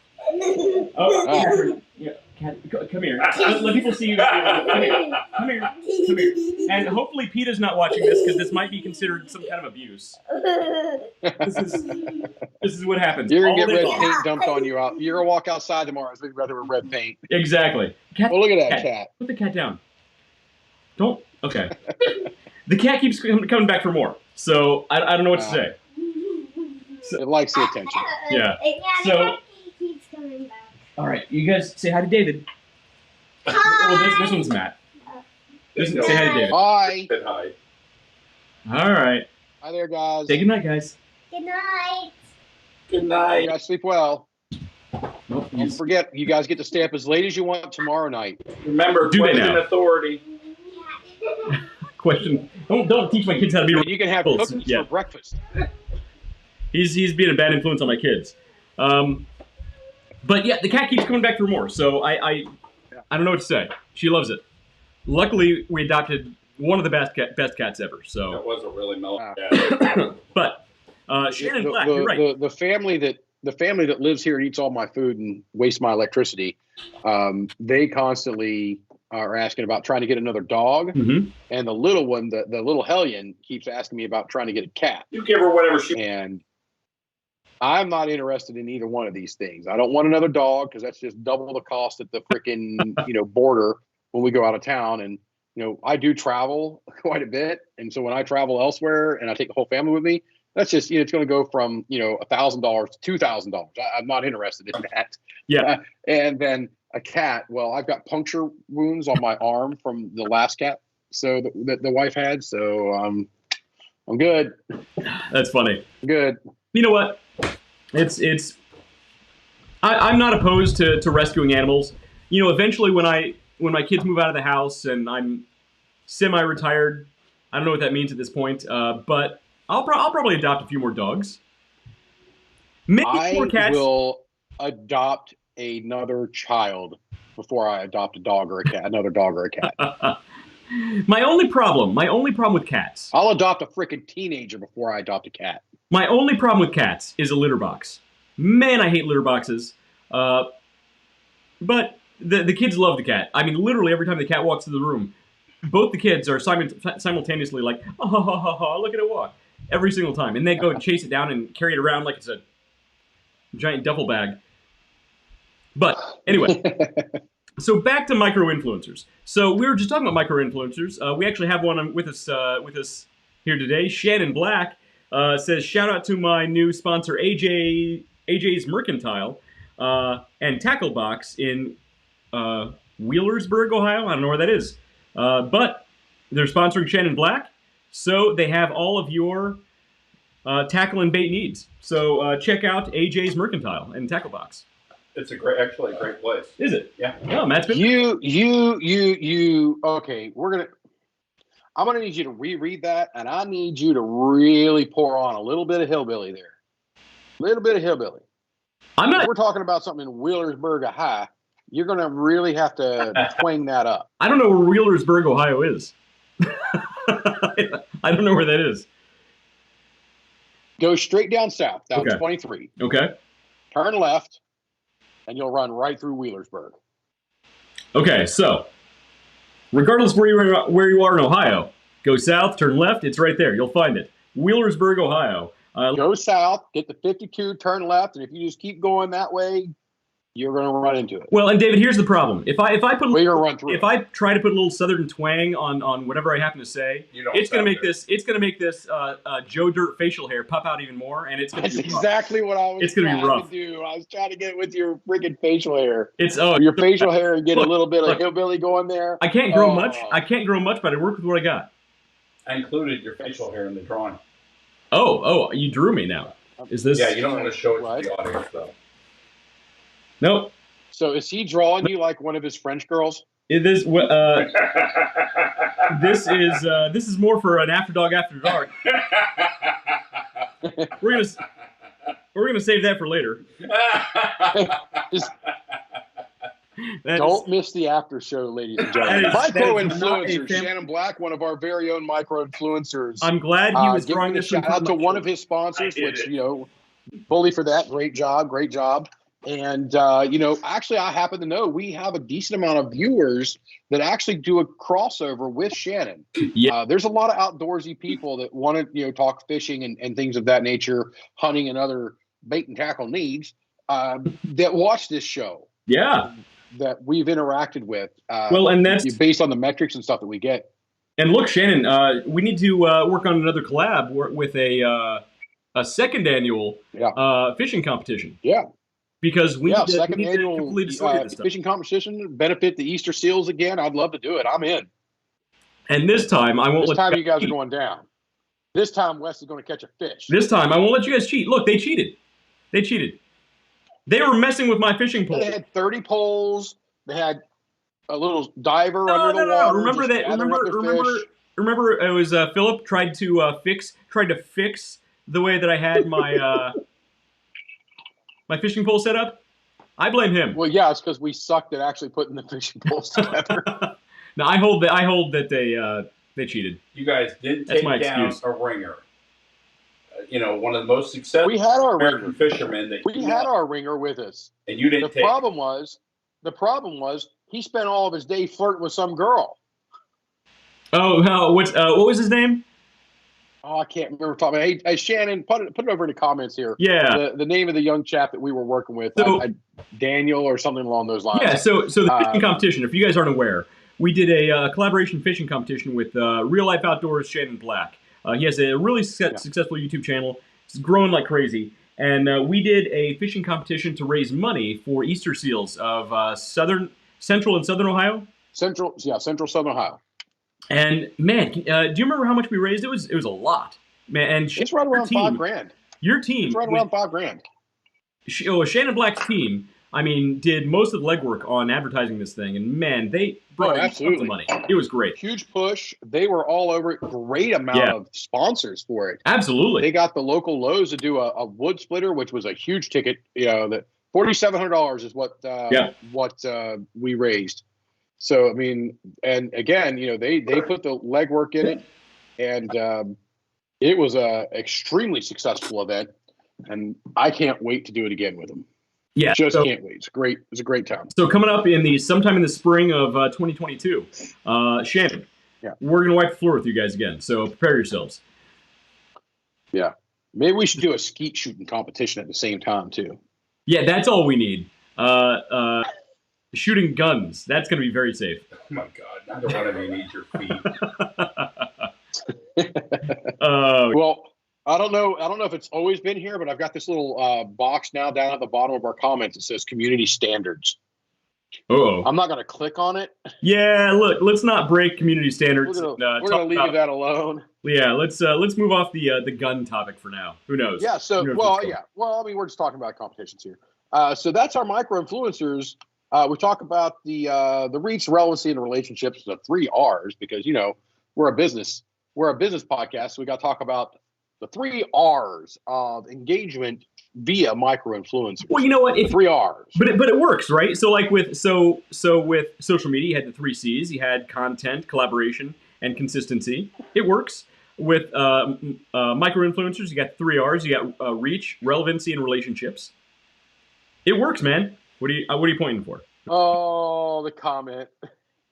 Oh, Catherine. Yeah, cat, come here. Let people see you. Come here. Come here. Come here. And hopefully PETA's not watching this, because this might be considered some kind of abuse. This is what happens. You're gonna all get day red long. paint dumped on you out. You're gonna walk outside tomorrow with red paint. Exactly. Cat, Oh, look at that cat. Put the cat down. Don't. Okay. The cat keeps coming back for more. So I don't know what to say. It likes the attention. Yeah. So, So- he keeps coming back. All right, you guys say hi to David. Well, this one's Matt. Say hi to David. Hi. Said hi. All right. Hi there, guys. Say goodnight, guys. Good night. Good You night. guys sleep well. Nope, Don't forget, you guys get to stay up as late as you want tomorrow night. Remember, Do they question now? authority. question. Don't teach my kids how to be. And you can have Rules, cookies yeah. for breakfast. He's being a bad influence on my kids. But yeah, the cat keeps coming back for more. So I don't know what to say. She loves it. Luckily, we adopted one of the best cats ever. That So, wasn't really mellow cat. but Shannon Black, you're right. The family that lives here and eats all my food and wastes my electricity, they constantly are asking about trying to get another dog. Mm-hmm. And the little one, the little hellion, keeps asking me about trying to get a cat. You give her whatever she. And I'm not interested in either one of these things. I don't want another dog because that's just double the cost at the freaking border when we go out of town. And I do travel quite a bit, and so when I travel elsewhere and I take the whole family with me, that's just it's going to go from $1,000 to $2,000. I'm not interested in that. Yeah. And then a cat. Well, I've got puncture wounds on my arm from the last cat that the wife had. So I'm good. That's funny. I'm good. You know what? I'm not opposed to rescuing animals. Eventually when my kids move out of the house and I'm semi-retired, I don't know what that means at this point, but I'll probably adopt a few more dogs. Maybe more I cats. will adopt another child before I adopt a dog or a cat, another dog or a cat. My only problem with cats. I'll adopt a freaking teenager before I adopt a cat. My only problem with cats is a litter box. Man, I hate litter boxes. But the kids love the cat. I mean, literally every time the cat walks through the room, both the kids are simultaneously like, oh, ha, ha, ha, ha, look at it walk. Every single time. And they go and chase it down and carry it around like it's a giant duffel bag. But anyway, so back to micro-influencers. So we were just talking about micro-influencers. We actually have one with us here today. Shannon Black says, shout out to my new sponsor, AJ's Mercantile and Tackle Box in Wheelersburg, Ohio. I don't know where that is. But they're sponsoring Shannon Black, so they have all of your tackle and bait needs. So check out AJ's Mercantile and Tackle Box. It's actually a great place. Is it? Yeah. Oh, Matt's been. You. Okay, I'm gonna need you to reread that, and I need you to really pour on a little bit of hillbilly there. A little bit of hillbilly. I'm not. If we're talking about something in Wheelersburg, Ohio, you're gonna really have to twang that up. I don't know where Wheelersburg, Ohio is. I don't know where that is. Go straight down south, down Okay. 23. Okay. Turn left, and you'll run right through Wheelersburg. Okay. So, regardless where you are in Ohio, go south, turn left. It's right there. You'll find it. Wheelersburg, Ohio. Go south, get the 52, turn left, and if you just keep going that way, you're going to run into it. Well, and David, here's the problem. If I put Well, you're going to run through if it. I try to put a little southern twang on whatever I happen to say, You don't it's gonna sound make good. this Joe Dirt facial hair pop out even more, and it's gonna That's be rough. exactly what I was It's gonna be trying rough. to do. I was trying to get with your freaking facial hair. It's Your facial hair and get Look, a little bit look. of hillbilly going there. I can't grow Oh. much. I can't grow much, but I work with what I got. I included your facial hair in the drawing. Oh, you drew me now. Is this? Yeah, you don't want to show it What? to the audience, though. Nope. So is he drawing you like one of his French girls? This is more for an After Dog After Dark. We're gonna save that for later. Just That don't is- miss the after show, ladies and That gentlemen. is- Micro that is not a influencers. fam- Shannon Black, one of our very own micro influencers. I'm glad he was drawing Giving a this from shout out to my one of show. his sponsors, I did which, it. you know, bully for that. Great job. And, you know, actually, I happen to know we have a decent amount of viewers that actually do a crossover with Shannon. Yeah. There's a lot of outdoorsy people that want to, you know, talk fishing and things of that nature, hunting and other bait and tackle needs that watch this show Yeah. that we've interacted with. Well, and that's based on the metrics and stuff that we get. and look, Shannon, we need to work on another collab with a second annual fishing competition. Yeah. Because we need to, second we need annual to complete a story of this stuff. fishing competition, benefit the Easter seals again. I'd love to do it. I'm in. And this time, I won't This let time you you guys are cheat. going down. This time Wes is going to catch a fish. This time, I won't let you guys cheat. Look, they cheated. They cheated. They were messing with my fishing pole. They had 30 poles. They had a little diver No, under the no. water. Remember just that? gathering up their fish. Remember, it was Philip tried to fix the way that I had my my fishing pole set up. I blame him. Well, yeah, it's because we sucked at actually putting the fishing poles together. No, I hold that they cheated. You guys did That's take my down excuse. a ringer. You know, one of the most successful We had our American ringer. fishermen that We you had know, our ringer with us. and you didn't The take. problem was he spent all of his day flirting with some girl. Oh, what was his name? Oh, I can't remember talking. Hey, Shannon, put it over in the comments here. Yeah. The name of the young chap that we were working with, So- Daniel or something along those lines. Yeah, so the fishing Um, competition, if you guys aren't aware, we did a collaboration fishing competition with Real Life Outdoors Shannon Black. He has a really successful YouTube channel. It's growing like crazy. And we did a fishing competition to raise money for Easter seals of Central and Southern Ohio. Central Southern Ohio. And man, do you remember how much we raised? It was a lot, man. And It's right around $5,000. Your team, It's right around $5,000. Shannon Black's team, I mean, did most of the legwork on advertising this thing, and man, they brought in tons of absolutely. money. It was great. Huge push. They were all over it. Great amount of sponsors for it. Absolutely. They got the local Lowe's to do a wood splitter, which was a huge ticket. You know, that $4,700 is what we raised. So I mean, and again, you know, they put the legwork in it, and it was a extremely successful event. And I can't wait to do it again with them. Yeah, Just so, can't wait. It's great. It was a great time. So coming up sometime in the spring of 2022, Shannon, we're gonna wipe the floor with you guys again. So prepare yourselves. Yeah, maybe we should do a skeet shooting competition at the same time too. Yeah, that's all we need. Shooting guns. That's gonna be very safe. Oh my God! Neither one of you needs your feet. Oh, Well, I don't know if it's always been here, but I've got this little box now down at the bottom of our comments that says community standards. oh. I'm not going to click on it. Yeah, look, let's not break community standards. We're and, going to talk leave about- that alone. Yeah, let's move off the gun topic for now. Who knows? Yeah. So, Who knows well, what's going on. yeah. Well, I mean, we're just talking about competitions here. So that's our micro influencers. We talk about the reach, relevancy, and relationships. The 3 R's, because you know we're a business podcast. So we got to talk about the 3 R's of engagement via micro influencers. Well, you know what? 3 R's. But it works, right? So like with with social media, you had the 3 C's. You had content, collaboration, and consistency. It works. With micro influencers, you got 3 R's. You got reach, relevancy, and relationships. It works, man. What are you pointing for? Oh, the comment.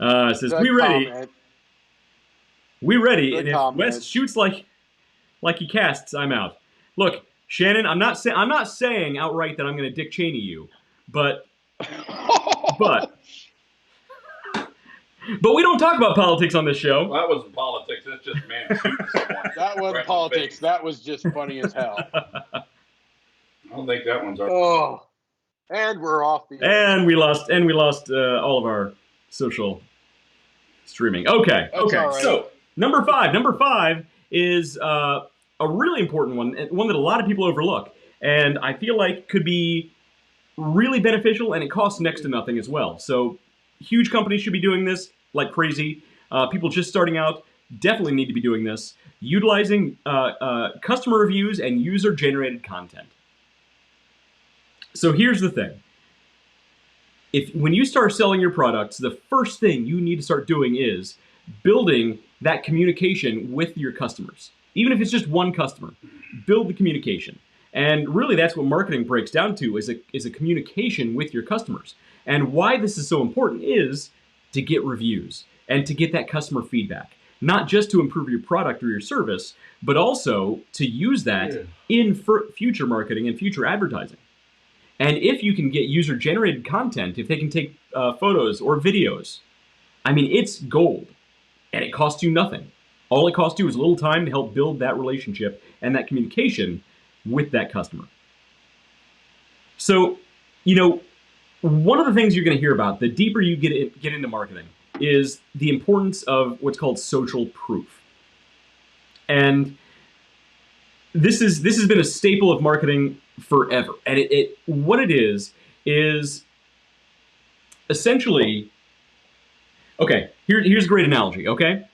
It says The we ready. comment. We ready. The And if comment. Wes shoots like he casts, I'm out. Look, Shannon, I'm not saying outright that I'm going to Dick Cheney you, but we don't talk about politics on this show. Well, that wasn't politics. That's just man shooting someone. That wasn't right in the politics. face. That was just funny as hell. I don't think that one's our. Oh, and we're off the. And we lost all of our social streaming. Okay. That's all right. So number five is a really important one, and one that a lot of people overlook, and I feel like could be really beneficial, and it costs next to nothing as well. So huge companies should be doing this like crazy. People just starting out definitely need to be doing this, utilizing customer reviews and user-generated content. So here's the thing. When you start selling your products, the first thing you need to start doing is building that communication with your customers. Even if it's just one customer, build the communication. And really that's what marketing breaks down to, is a communication with your customers. And why this is so important is to get reviews and to get that customer feedback. Not just to improve your product or your service, but also to use that in future marketing and future advertising. And if you can get user-generated content, if they can take photos or videos, I mean, it's gold. And it costs you nothing. All it costs you is a little time to help build that relationship and that communication with that customer. So, one of the things you're going to hear about, the deeper you get into marketing, is the importance of what's called social proof. And this has been a staple of marketing forever. And what it is essentially, okay, here's a great analogy, okay?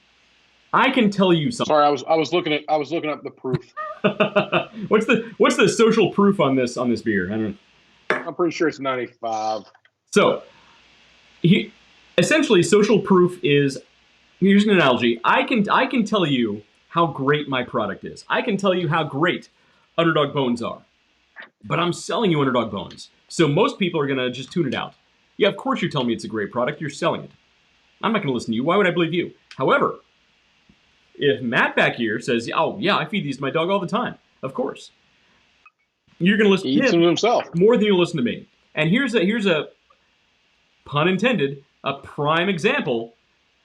I can tell you something. Sorry, I was looking up the proof. What's the social proof on this beer? I don't know. I'm pretty sure it's 95. So, essentially, social proof is, here's an analogy. I can tell you how great my product is. I can tell you how great Underdog Bones are. But I'm selling you Underdog Bones. So most people are going to just tune it out. Yeah, of course you're telling me it's a great product. You're selling it. I'm not going to listen to you. Why would I believe you? However, if Matt back here says, oh, yeah, I feed these to my dog all the time, of course, you're going to listen He eats to them him himself. more than you listen to me. And here's a pun intended, a prime example,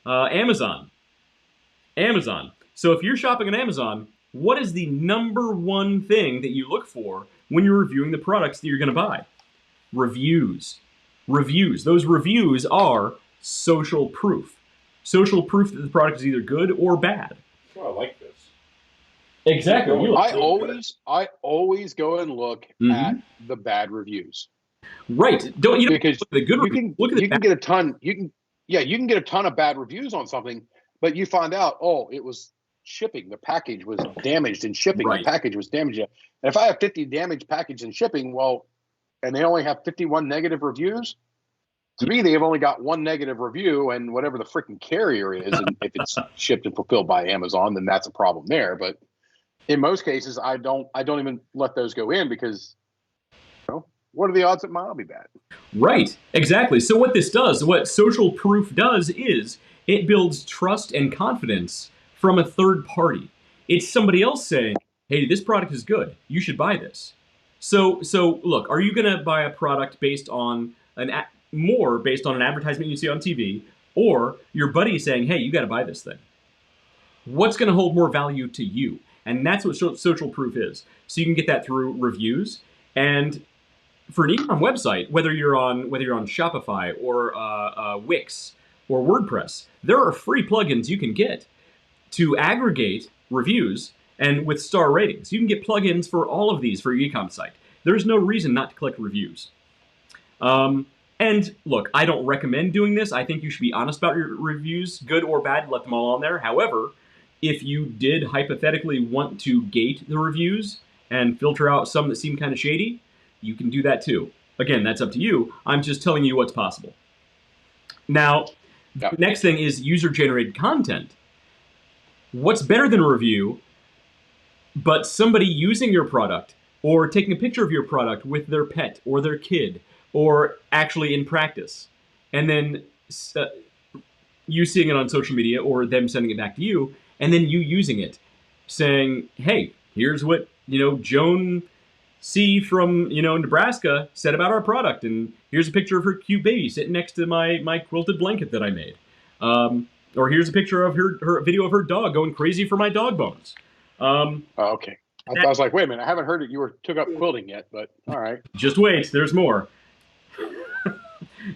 Amazon. Amazon. So if you're shopping on Amazon, what is the number one thing that you look for when you're reviewing the products that you're going to buy? Reviews. Reviews. Those reviews are social proof. Social proof that the product is either good or bad. Oh, I like this. Exactly. I always go and look at the bad reviews. Right. Don't you know, Because the good reviews. Look at the you can get a ton. You can get a ton of bad reviews on something, but you find out, oh, it was shipping. The package was damaged in shipping. Right. The package was damaged. And if I have 50 damaged package in shipping, well, and they only have 51 negative reviews, to me, they've only got one negative review, and whatever the freaking carrier is, and if it's shipped and fulfilled by Amazon, then that's a problem there. But in most cases, I don't even let those go in because, what are the odds that mine will be bad? Right, exactly. So what this does, what social proof does, is it builds trust and confidence from a third party. It's somebody else saying, hey, this product is good. You should buy this. So look, are you going to buy a product based on based on an advertisement you see on TV, or your buddy saying, hey, you got to buy this thing? What's going to hold more value to you? And that's what social proof is. So you can get that through reviews. And for an e-com website, whether you're on Shopify or Wix or WordPress, there are free plugins you can get to aggregate reviews and with star ratings. You can get plugins for all of these for your e-com site. There's no reason not to collect reviews. And look, I don't recommend doing this. I think you should be honest about your reviews, good or bad, let them all on there. However, if you did hypothetically want to gate the reviews and filter out some that seem kind of shady, you can do that too. Again, that's up to you. I'm just telling you what's possible. Now, the next thing is user-generated content. What's better than a review, but somebody using your product or taking a picture of your product with their pet or their kid or actually in practice, and then you seeing it on social media or them sending it back to you, and then you using it, saying, hey, here's what, Joan C from, Nebraska said about our product, and here's a picture of her cute baby sitting next to my quilted blanket that I made. Or here's a picture of her video of her dog going crazy for my dog bones. Okay. I was like, wait a minute, I haven't heard that you took up quilting yet, but all right. Just wait, there's more.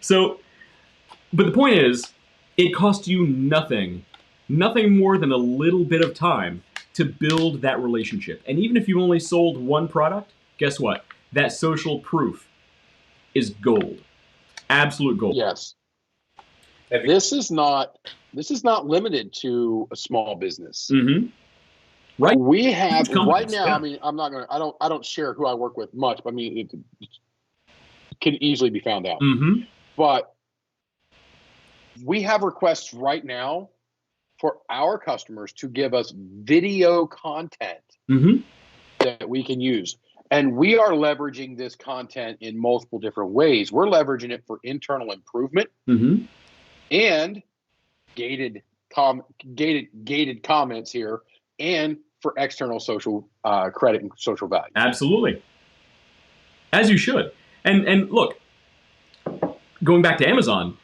But the point is, it costs you nothing more than a little bit of time to build that relationship. And even if you only sold one product, guess what? That social proof is gold. Absolute gold. Yes. this is not limited to a small business. Mm-hmm. Right. We have Huge right companies, now. yeah. I mean, I don't share who I work with much. But I mean, it can easily be found out. Mm-hmm. But we have requests right now for our customers to give us video content Mm-hmm. that we can use. And we are leveraging this content in multiple different ways. We're leveraging it for internal improvement Mm-hmm. and gated comments here, and for external social credit and social value. Absolutely. As you should. And look, going back to Amazon,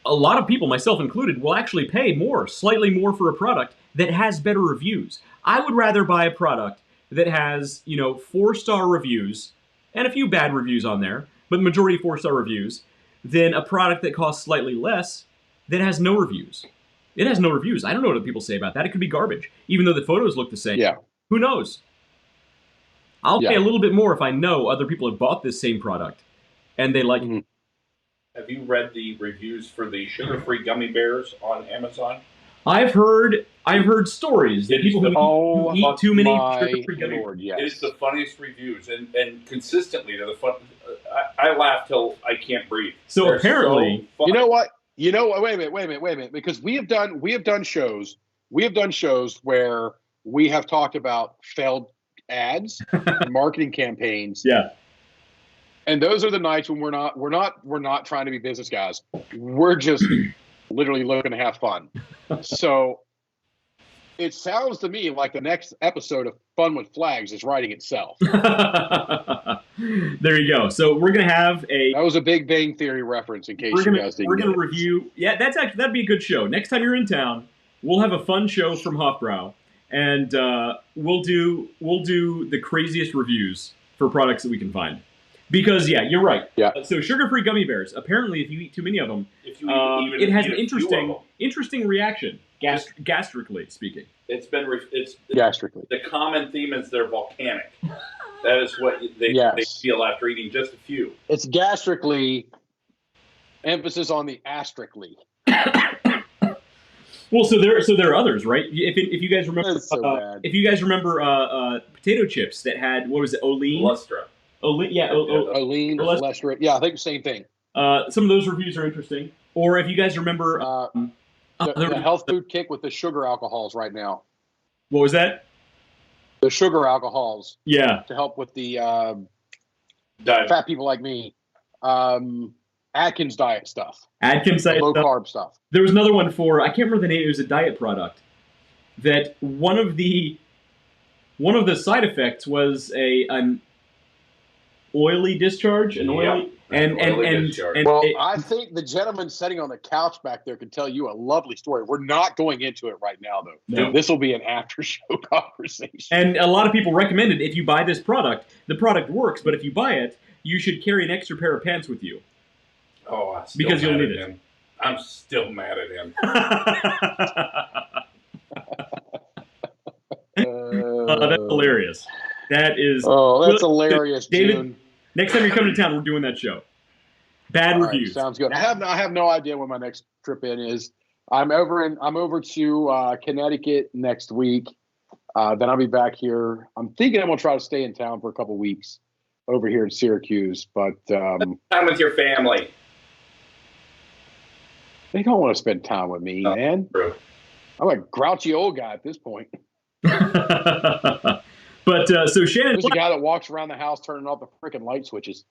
a lot of people, myself included, will actually pay slightly more for a product that has better reviews. I would rather buy a product that has, 4-star reviews and a few bad reviews on there, but the majority 4-star reviews, than a product that costs slightly less that has no reviews. It has no reviews. I don't know what people say about that. It could be garbage, even though the photos look the same. Yeah. Who knows? I'll Yeah. pay a little bit more if I know other people have bought this same product and they like it. Mhm. Have you read the reviews for the sugar-free gummy bears on Amazon? I've heard stories that people who eat too many sugar-free gummy Lord, yes. It is the funniest reviews, and consistently they're the fun. I laugh till I can't breathe. So They're apparently, so You know what? Wait a minute. Because we have done shows where we have talked about failed ads and marketing campaigns. yeah. And those are the nights when we're not trying to be business guys. We're just literally looking to have fun. So it sounds to me like the next episode of Fun with Flags is writing itself. There you go. So we're gonna have That was a Big Bang Theory reference in case you guys didn't we're get gonna it. review. Yeah, that'd be a good show. Next time you're in town, we'll have a fun show from Hofbrau, and we'll do the craziest reviews for products that we can find. Because yeah, you're right. Yeah. So sugar-free gummy bears. Apparently, if you eat too many of them, if you it has an eat a few of them, interesting reason, gastrically speaking. it's Gastrically. the common theme is they're volcanic. That is what they Yes. feel after eating just a few. It's gastrically, emphasis on the astrically. Well, so there are others, right? If you guys remember, That's so bad. if you guys remember potato chips that had, what was it, Olean? Lustra. Olean, yeah. Olean, cholesterol. Yeah, I think the same thing. Some of those reviews are interesting. Or if you guys remember, The health food kick with the sugar alcohols right now. what was that? The sugar alcohols Yeah. to help with the Diet. fat people like me. Atkins diet stuff. Atkins diet Low stuff. carb stuff. There was another one for, I can't remember the name. It was a diet product that one of the side effects was an oily discharge, an oily, An oily discharge. Well, it- I think the gentleman sitting on the couch back there can tell you a lovely story. We're not going into it right now, though. No. This will be an after-show conversation. And a lot of people recommended if you buy this product, the product works, but if you buy it, you should carry an extra pair of pants with you. Oh, I'm still Because you'll mad need at it. him. I'm still mad at him. That's hilarious. That is. Oh, that's hilarious, David, June. Next time you're coming to town, we're doing that show. Bad All right, reviews. sounds good. I have no idea when my next trip in is. I'm over to Connecticut next week. Then I'll be back here. I'm thinking I'm gonna try to stay in town for a couple weeks over here in Syracuse, but Time with your family. they don't want to spend time with me, Oh, man. True. I'm a grouchy old guy at this point. But so Shannon, There's a guy that walks around the house turning off the freaking light switches.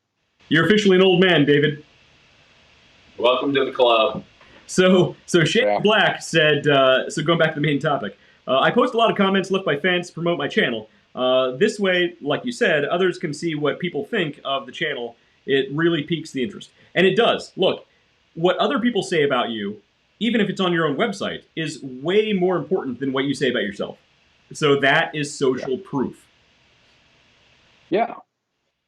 you're officially an old man, David. Welcome to the club. So Shannon Yeah. Black said, so going back to the main topic, I post a lot of comments left by fans to promote my channel. This way, like you said, others can see what people think of the channel. It really piques the interest. And it does. Look, what other people say about you, even if it's on your own website, is way more important than what you say about yourself. So that is social proof. Yeah.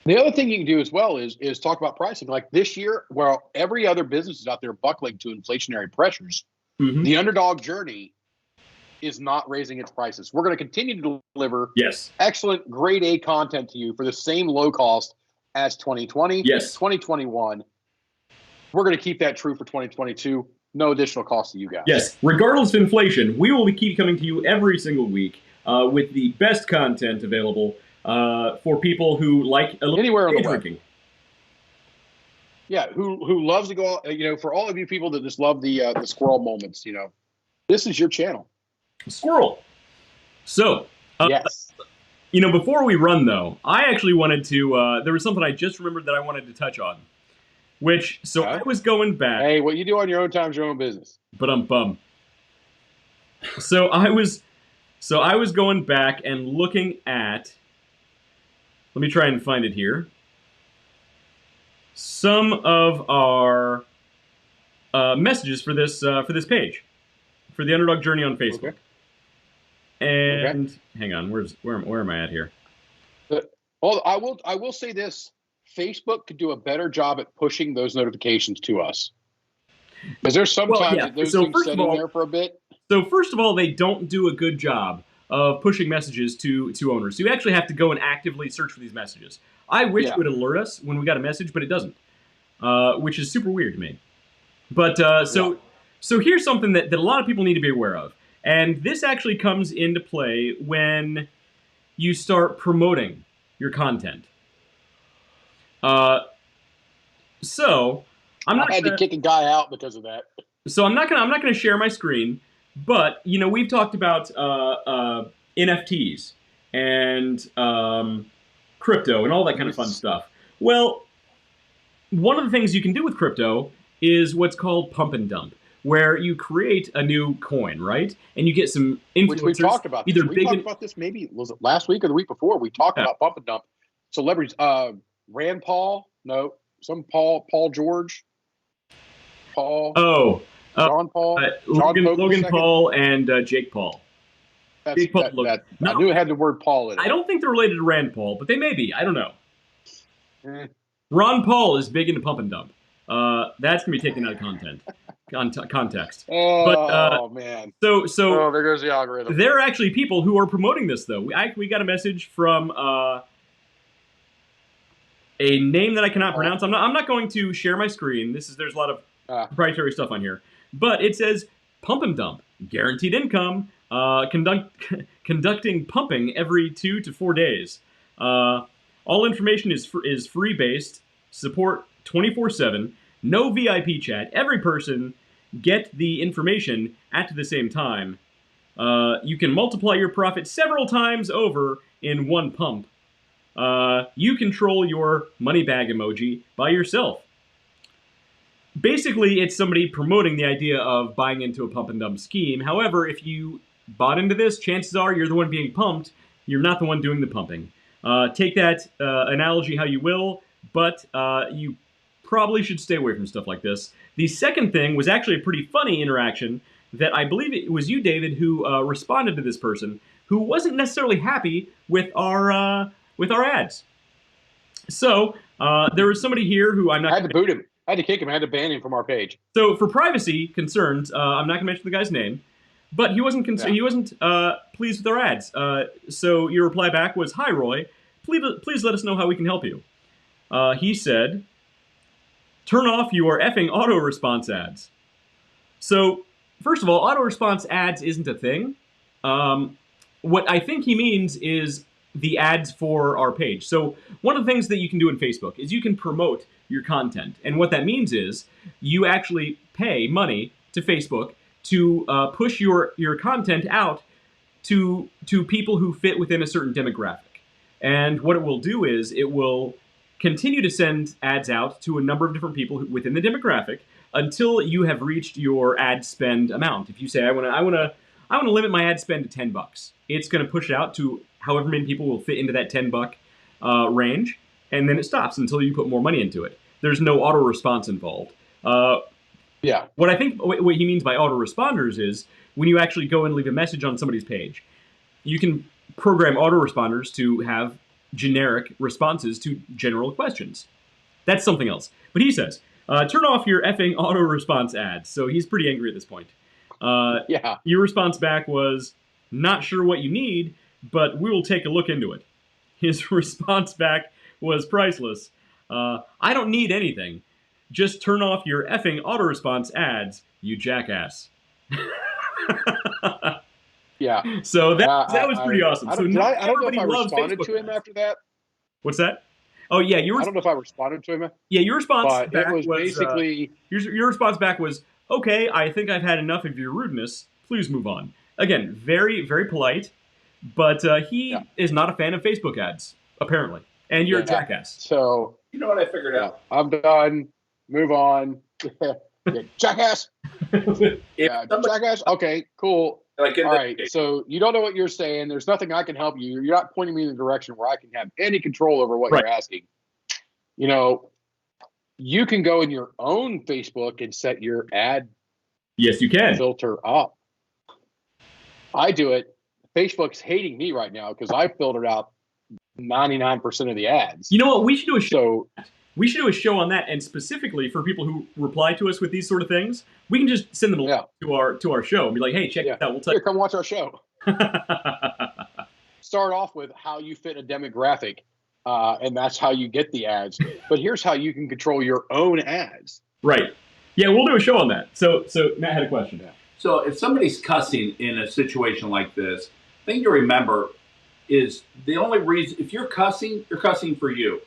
The other thing you can do as well is talk about pricing. Like this year, while every other business is out there buckling to inflationary pressures, Mhm. the Underdog Journey is not raising its prices. We're going to continue to deliver Yes. excellent grade A content to you for the same low cost as 2020, Yes. 2021. We're going to keep that true for 2022. no additional cost to you guys. Yes, regardless of inflation, we will keep coming to you every single week with the best content available for people who like a little Anywhere on the day web. drinking. Yeah, who loves to go, for all of you people that just love the squirrel moments, this is your channel. Squirrel. So, Yes. Before we run, though, I actually wanted to, there was something I just remembered that I wanted to touch on, I was going back. Hey, what you do on your own time is your own business. But I'm bummed. So I was going back and looking at, let me try and find it here, some of our messages for this page, for the Underdog Journey on Facebook. Okay. And hang on, where am I at here? Well, I will say this: Facebook could do a better job at pushing those notifications to us, because there's sometimes that those things sit in there for a bit. So first of all, they don't do a good job of pushing messages to owners. So you actually have to go and actively search for these messages. I wish it would alert us when we got a message, but it doesn't, which is super weird to me. But so here's something that a lot of people need to be aware of. And this actually comes into play when you start promoting your content. So I'm not. I had to kick a guy out because of that. So I'm not gonna share my screen, but we've talked about NFTs and crypto and all that kind of fun stuff. Well, one of the things you can do with crypto is what's called pump and dump, where you create a new coin, right? And you get some influencers. Which we talked about. We talked about this maybe, was it last week or the week before? We talked about pump and dump. Celebrities, Rand Paul, Paul George, Paul. Oh. John Paul. Logan Paul and Jake Paul. Jake Paul. I knew it had the word Paul in it. I don't think they're related to Rand Paul, but they may be. I don't know. Ron Paul is big into pump and dump. That's going to be taken out of context. Oh, man. So there goes the algorithm. There are actually people who are promoting this, though. We got a message from a name that I cannot pronounce. I'm not going to share my screen. There's a lot of proprietary stuff on here. But it says pump and dump, guaranteed income, conducting pumping every 2 to 4 days. All information is free based, support 24/7, no VIP chat. Every person get the information at the same time. You can multiply your profit several times over in one pump. You control your money bag emoji by yourself. Basically, it's somebody promoting the idea of buying into a pump and dump scheme. However, if you bought into this, chances are you're the one being pumped. You're not the one doing the pumping. Take that analogy how you will, but you probably should stay away from stuff like this. The second thing was actually a pretty funny interaction that I believe it was you, David, who responded to this person who wasn't necessarily happy with our ads. So there was somebody here who I'm not. I had to boot him. I had to kick him. I had to ban him from our page. So for privacy concerns, I'm not going to mention the guy's name, but he wasn't he wasn't pleased with our ads. So your reply back was, "Hi, Roy. Please let us know how we can help you." He said, "Turn off your effing auto response ads." So first of all, auto response ads isn't a thing. What I think he means is the ads for our page. So one of the things that you can do in Facebook is you can promote your content. And what that means is you actually pay money to Facebook to push your content out to people who fit within a certain demographic. And what it will do is it will continue to send ads out to a number of different people within the demographic until you have reached your ad spend amount. If you say I want to limit my ad spend to $10, it's going to push it out to however many people will fit into that $10 range, and then it stops until you put more money into it. There's no auto response involved. What I think what he means by autoresponders is when you actually go and leave a message on somebody's page, you can program autoresponders to have generic responses to general questions. That's something else. But he says, turn off your effing auto response ads. So he's pretty angry at this point. Your response back was, not sure what you need, but we will take a look into it. His response back was priceless. I don't need anything. Just turn off your effing auto-response ads, you jackass. Yeah. So that was pretty awesome. I So don't, did I don't know if everybody I loves responded Facebook to him ads. after that. What's that? Oh yeah, I don't know if I responded to him, your response but back it was basically your response back was, okay, I think I've had enough of your rudeness. Please move on. Again, very, very polite, but he is not a fan of Facebook ads, apparently. And you're a jackass. So You know what I figured out? I'm done. Move on. Yeah, jackass. Yeah, jackass. Okay, cool. Like in All the- right. So you don't know what you're saying. There's nothing I can help you. You're not pointing me in the direction where I can have any control over what you're asking. You know, you can go in your own Facebook and set your ad Yes, you can. filter up. I do it. Facebook's hating me right now because I filtered out 99% of the ads. You know what? We should do a show. So We should do a show on that, and specifically for people who reply to us with these sort of things, we can just send them a link to our show and be like, "Hey, check this out. We'll tell here, come watch our show." Start off with how you fit a demographic, and that's how you get the ads. But here's how you can control your own ads. Right. Yeah, we'll do a show on that. So Matt had a question. Yeah. So if somebody's cussing in a situation like this, thing to remember is the only reason, if you're cussing for you.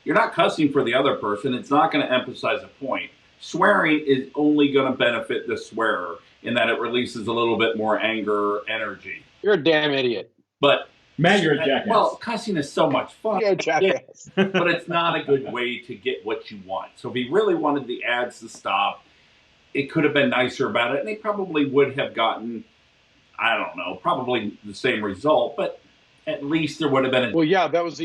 You're not cussing for the other person. It's not going to emphasize a point. Swearing is only going to benefit the swearer in that it releases a little bit more anger or energy. You're a damn idiot. But Matt, you're a jackass. Well, cussing is so much fun. You're a jackass. But it's not a good way to get what you want. So if he really wanted the ads to stop, it could have been nicer about it, and they probably would have gotten, I don't know, probably the same result, but at least there would have been Well, yeah, that was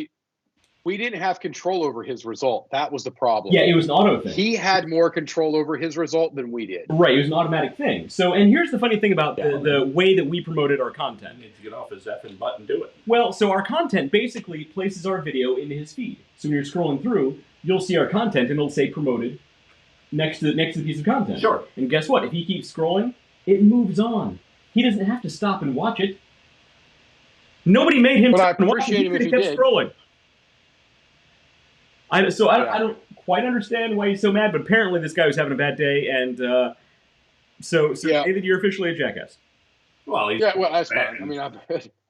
we didn't have control over his result. That was the problem. Yeah, it was an auto thing. He had more control over his result than we did. Right, it was an automatic thing. So, and here's the funny thing about the way that we promoted our content. He needs to get off his effing butt and do it. Well, so our content basically places our video into his feed. So when you're scrolling through, you'll see our content, and it'll say promoted next to the piece of content. Sure. And guess what? If he keeps scrolling, it moves on. He doesn't have to stop and watch it. Nobody made him But I stop and watch it. appreciate him if he kept did. scrolling. I don't quite understand why he's so mad, but apparently this guy was having a bad day, and so David, you're officially a jackass. Well, that's fine. I mean,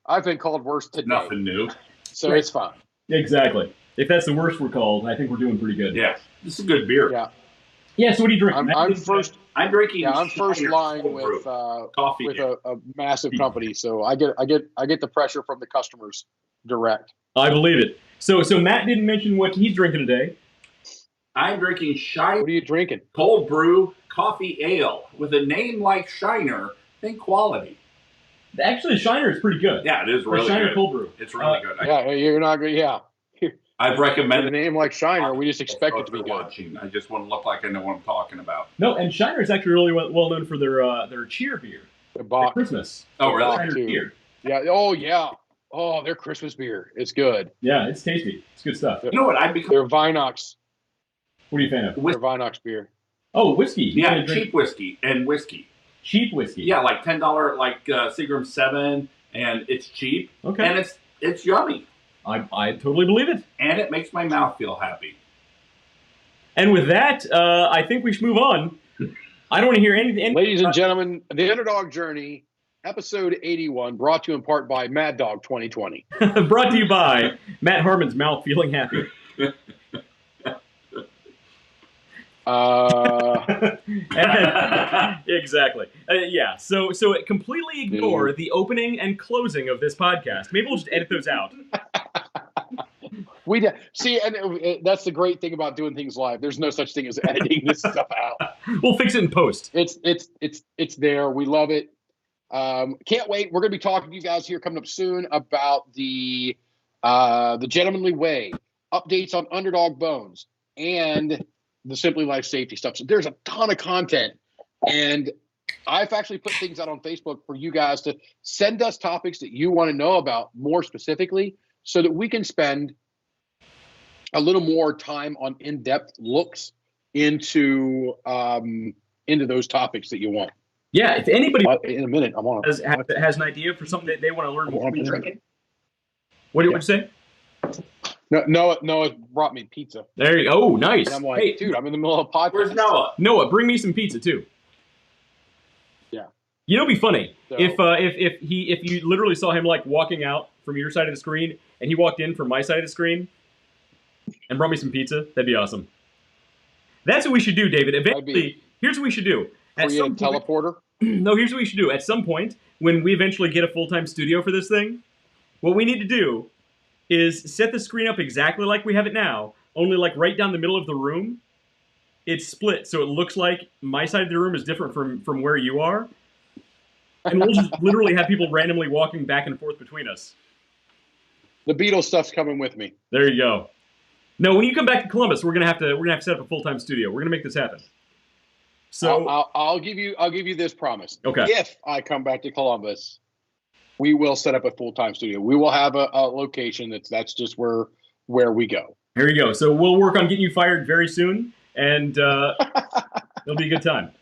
I've been called worse today. Nothing new. So it's fine. Exactly. If that's the worst we're called, I think we're doing pretty good. Yeah, this is good beer. Yeah. Yeah. So what are you drinking? I'm first. I'm drinking. Yeah, I'm first Shiner line cold with brew. Coffee. with a massive company, so I get the pressure from the customers direct. I believe it. So Matt didn't mention what he's drinking today. I'm drinking Shiner What are you drinking? cold brew coffee ale with a name like Shiner. Think quality. Actually, Shiner is pretty good. Yeah, it is The really Shiner good. cold brew. It's really good. Yeah, you're not good. Yeah, I've with a recommended name like Shiner, we just expect it to be good. watching. I just want to look like I know what I'm talking about. No, and Shiner is actually really well known for their cheer beer. The Their Bach. Christmas. Oh, really? Shiner too. cheer. Yeah. Oh, yeah. Oh, their Christmas beer. It's good. Yeah, it's tasty. It's good stuff. You know what? I've become Their Vinox. What are you a fan of? Their Vinox beer. Oh, whiskey. You yeah, gotta drink cheap whiskey and whiskey. cheap whiskey. Yeah, like $10, like Seagram 7, and it's cheap. Okay. And it's yummy, I totally believe it. and it makes my mouth feel happy. And with that, I think we should move on. I don't want to hear anything. Ladies and gentlemen, the Underdog Journey, episode 81, brought to you in part by Mad Dog 2020. Brought to you by Matt Harmon's mouth feeling happy. Exactly. Yeah. So completely ignore the opening and closing of this podcast. Maybe we'll just edit those out. See, and that's the great thing about doing things live. There's no such thing as editing this stuff out. We'll fix it in post. It's there. We love it. Can't wait. We're going to be talking to you guys here coming up soon about the Gentlemanly Way, updates on Underdog Bones, and the Simply Life safety stuff. So there's a ton of content, and I've actually put things out on Facebook for you guys to send us topics that you want to know about more specifically, so that we can spend a little more time on in-depth looks into those topics that you want. Yeah. If anybody In a minute, I want has an idea for something that they want to learn more, to. what did you say? Noah brought me pizza. There you go. Oh, nice. And I'm like, hey, dude, I'm in the middle of a podcast. Where's Noah? Noah, bring me some pizza too. Yeah. You know, it'd be funny So- if you literally saw him like walking out from your side of the screen and he walked in from my side of the screen and brought me some pizza. That'd be awesome. That's what we should do, David. Eventually, here's what we should do. At Create a some point, teleporter. no, here's what we should do. At some point, when we eventually get a full-time studio for this thing, what we need to do is set the screen up exactly like we have it now, only like right down the middle of the room. It's split, so it looks like my side of the room is different from where you are. And we'll just literally have people randomly walking back and forth between us. The Beatles stuff's coming with me. There you go. No, when you come back to Columbus, we're gonna have to set up a full-time studio. We're gonna make this happen. So I'll give you this promise. Okay. If I come back to Columbus, we will set up a full-time studio. We will have a location that's just where we go. here you go. So we'll work on getting you fired very soon, and it'll be a good time.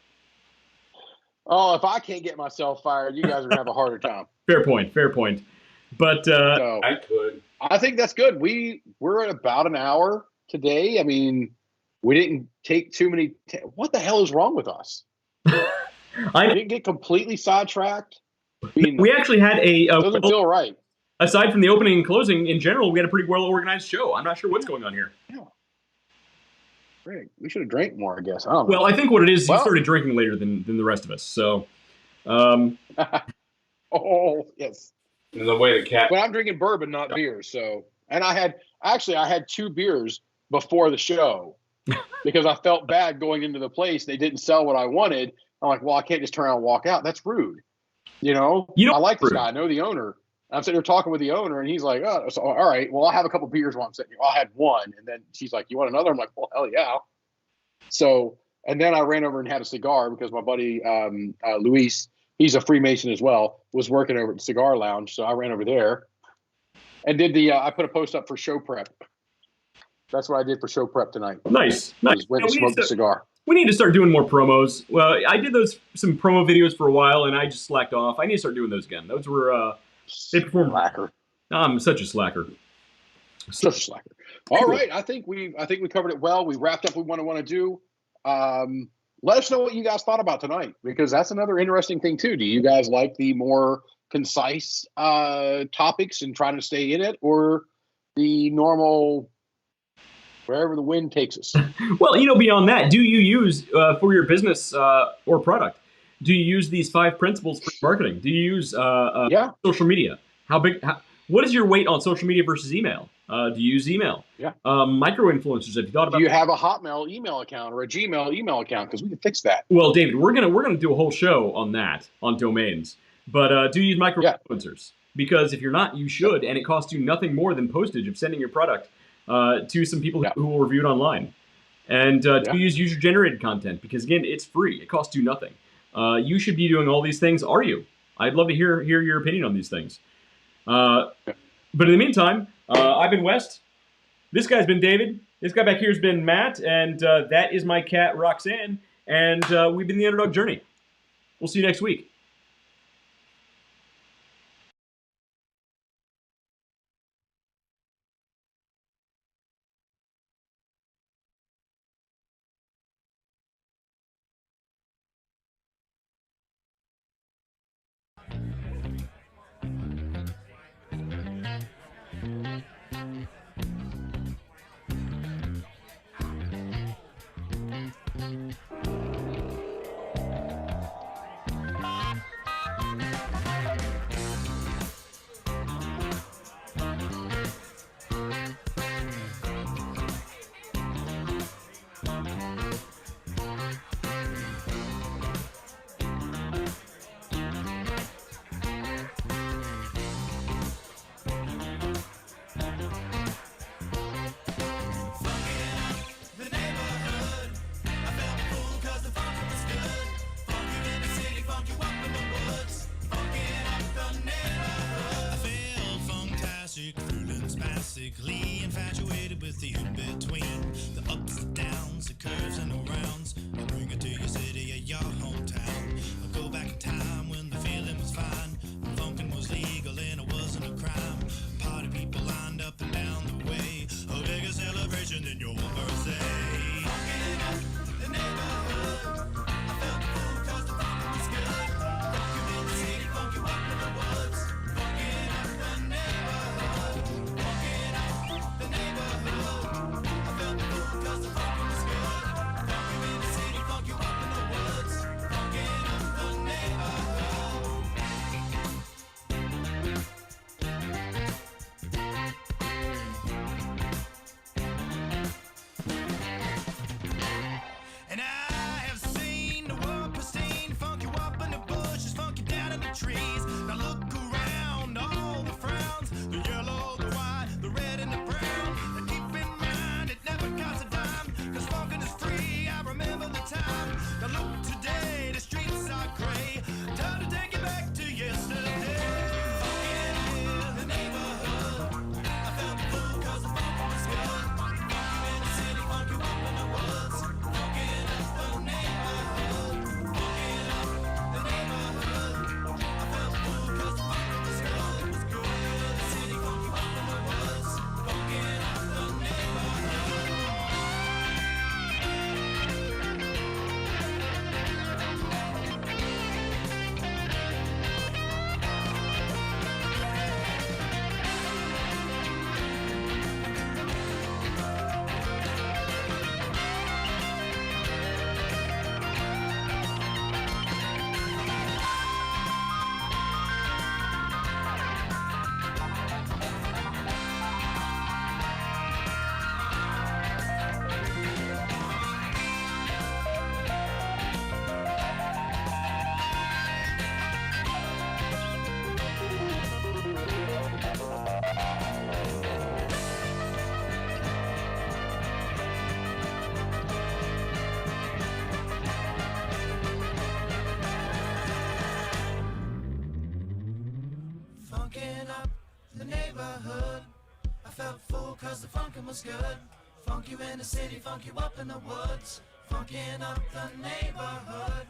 Oh, if I can't get myself fired, you guys are gonna have a harder time. Fair point. Fair point. But So I could. I think that's good. We're at about an hour today. I mean, we didn't take too many. What the hell is wrong with us? We didn't get completely sidetracked. I mean, we actually had it doesn't feel right. aside from the opening and closing, in general, we had a pretty well-organized show. I'm not sure what's going on here. Great. We should have drank more, I guess. I don't know. Well, I think what it is, you Well- started drinking later than the rest of us. So, Oh, yes. The way the cat. But I'm drinking bourbon, not beer. So, and I had 2 beers before the show because I felt bad going into the place. They didn't sell what I wanted. I'm like, well, I can't just turn around and walk out. That's rude. You know, I like this rude. guy. I know the owner. I'm sitting there talking with the owner, and he's like, oh, so, all right, well, I'll have a couple beers while I'm sitting here. I had one. And then she's like, you want another? I'm like, well, hell yeah. So, and then I ran over and had a cigar because my buddy, Luis, he's a Freemason as well, was working over at the cigar lounge. So I ran over there and did I put a post up for show prep. That's what I did for show prep tonight. Nice. Just went and smoked a cigar. We need to start doing more promos. Well, I did some promo videos for a while, and I just slacked off. I need to start doing those again. Those were they performed. Slacker. I'm such a slacker. Such a slacker. All right, I think we covered it well. We wrapped up what we want to do. Let us know what you guys thought about tonight, because that's another interesting thing too. Do you guys like the more concise topics and trying to stay in it, or the normal wherever the wind takes us? Well, beyond that, do you use for your business or product? Do you use these 5 principles for marketing? Do you use social media? What is your weight on social media versus email? Do you use email? Yeah. Micro influencers. Have you thought about? Do you have a Hotmail email account or a Gmail email account? Because we can fix that. Well, David, we're gonna do a whole show on that, on domains. But do you use micro influencers? Because if you're not, you should, and it costs you nothing more than postage of sending your product to some people who will review it online. And do you use user-generated content? Because again, it's free. It costs you nothing. You should be doing all these things. Are you? I'd love to hear your opinion on these things. But in the meantime, I've been West. This guy's been David. This guy back here has been Matt. And that is my cat, Roxanne. And we've been the Underdog Journey. We'll see you next week. the neighborhood. I felt full cause the funkin' was good. Funk you in the city, funk you up in the woods. Funkin' up the neighborhood.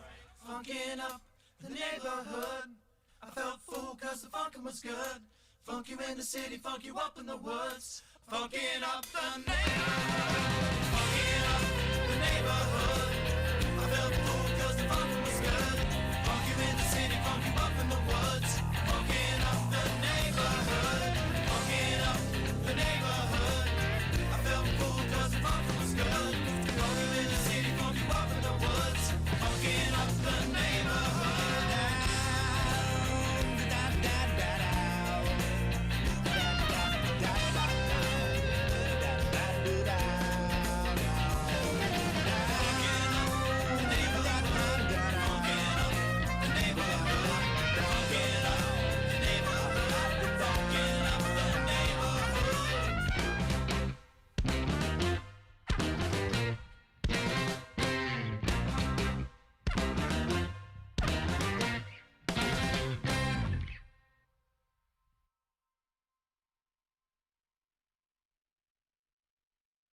Funkin' up the neighborhood. I felt full cause the funkin' was good. Funk you in the city, funk you up in the woods. Funkin' up the neighborhood.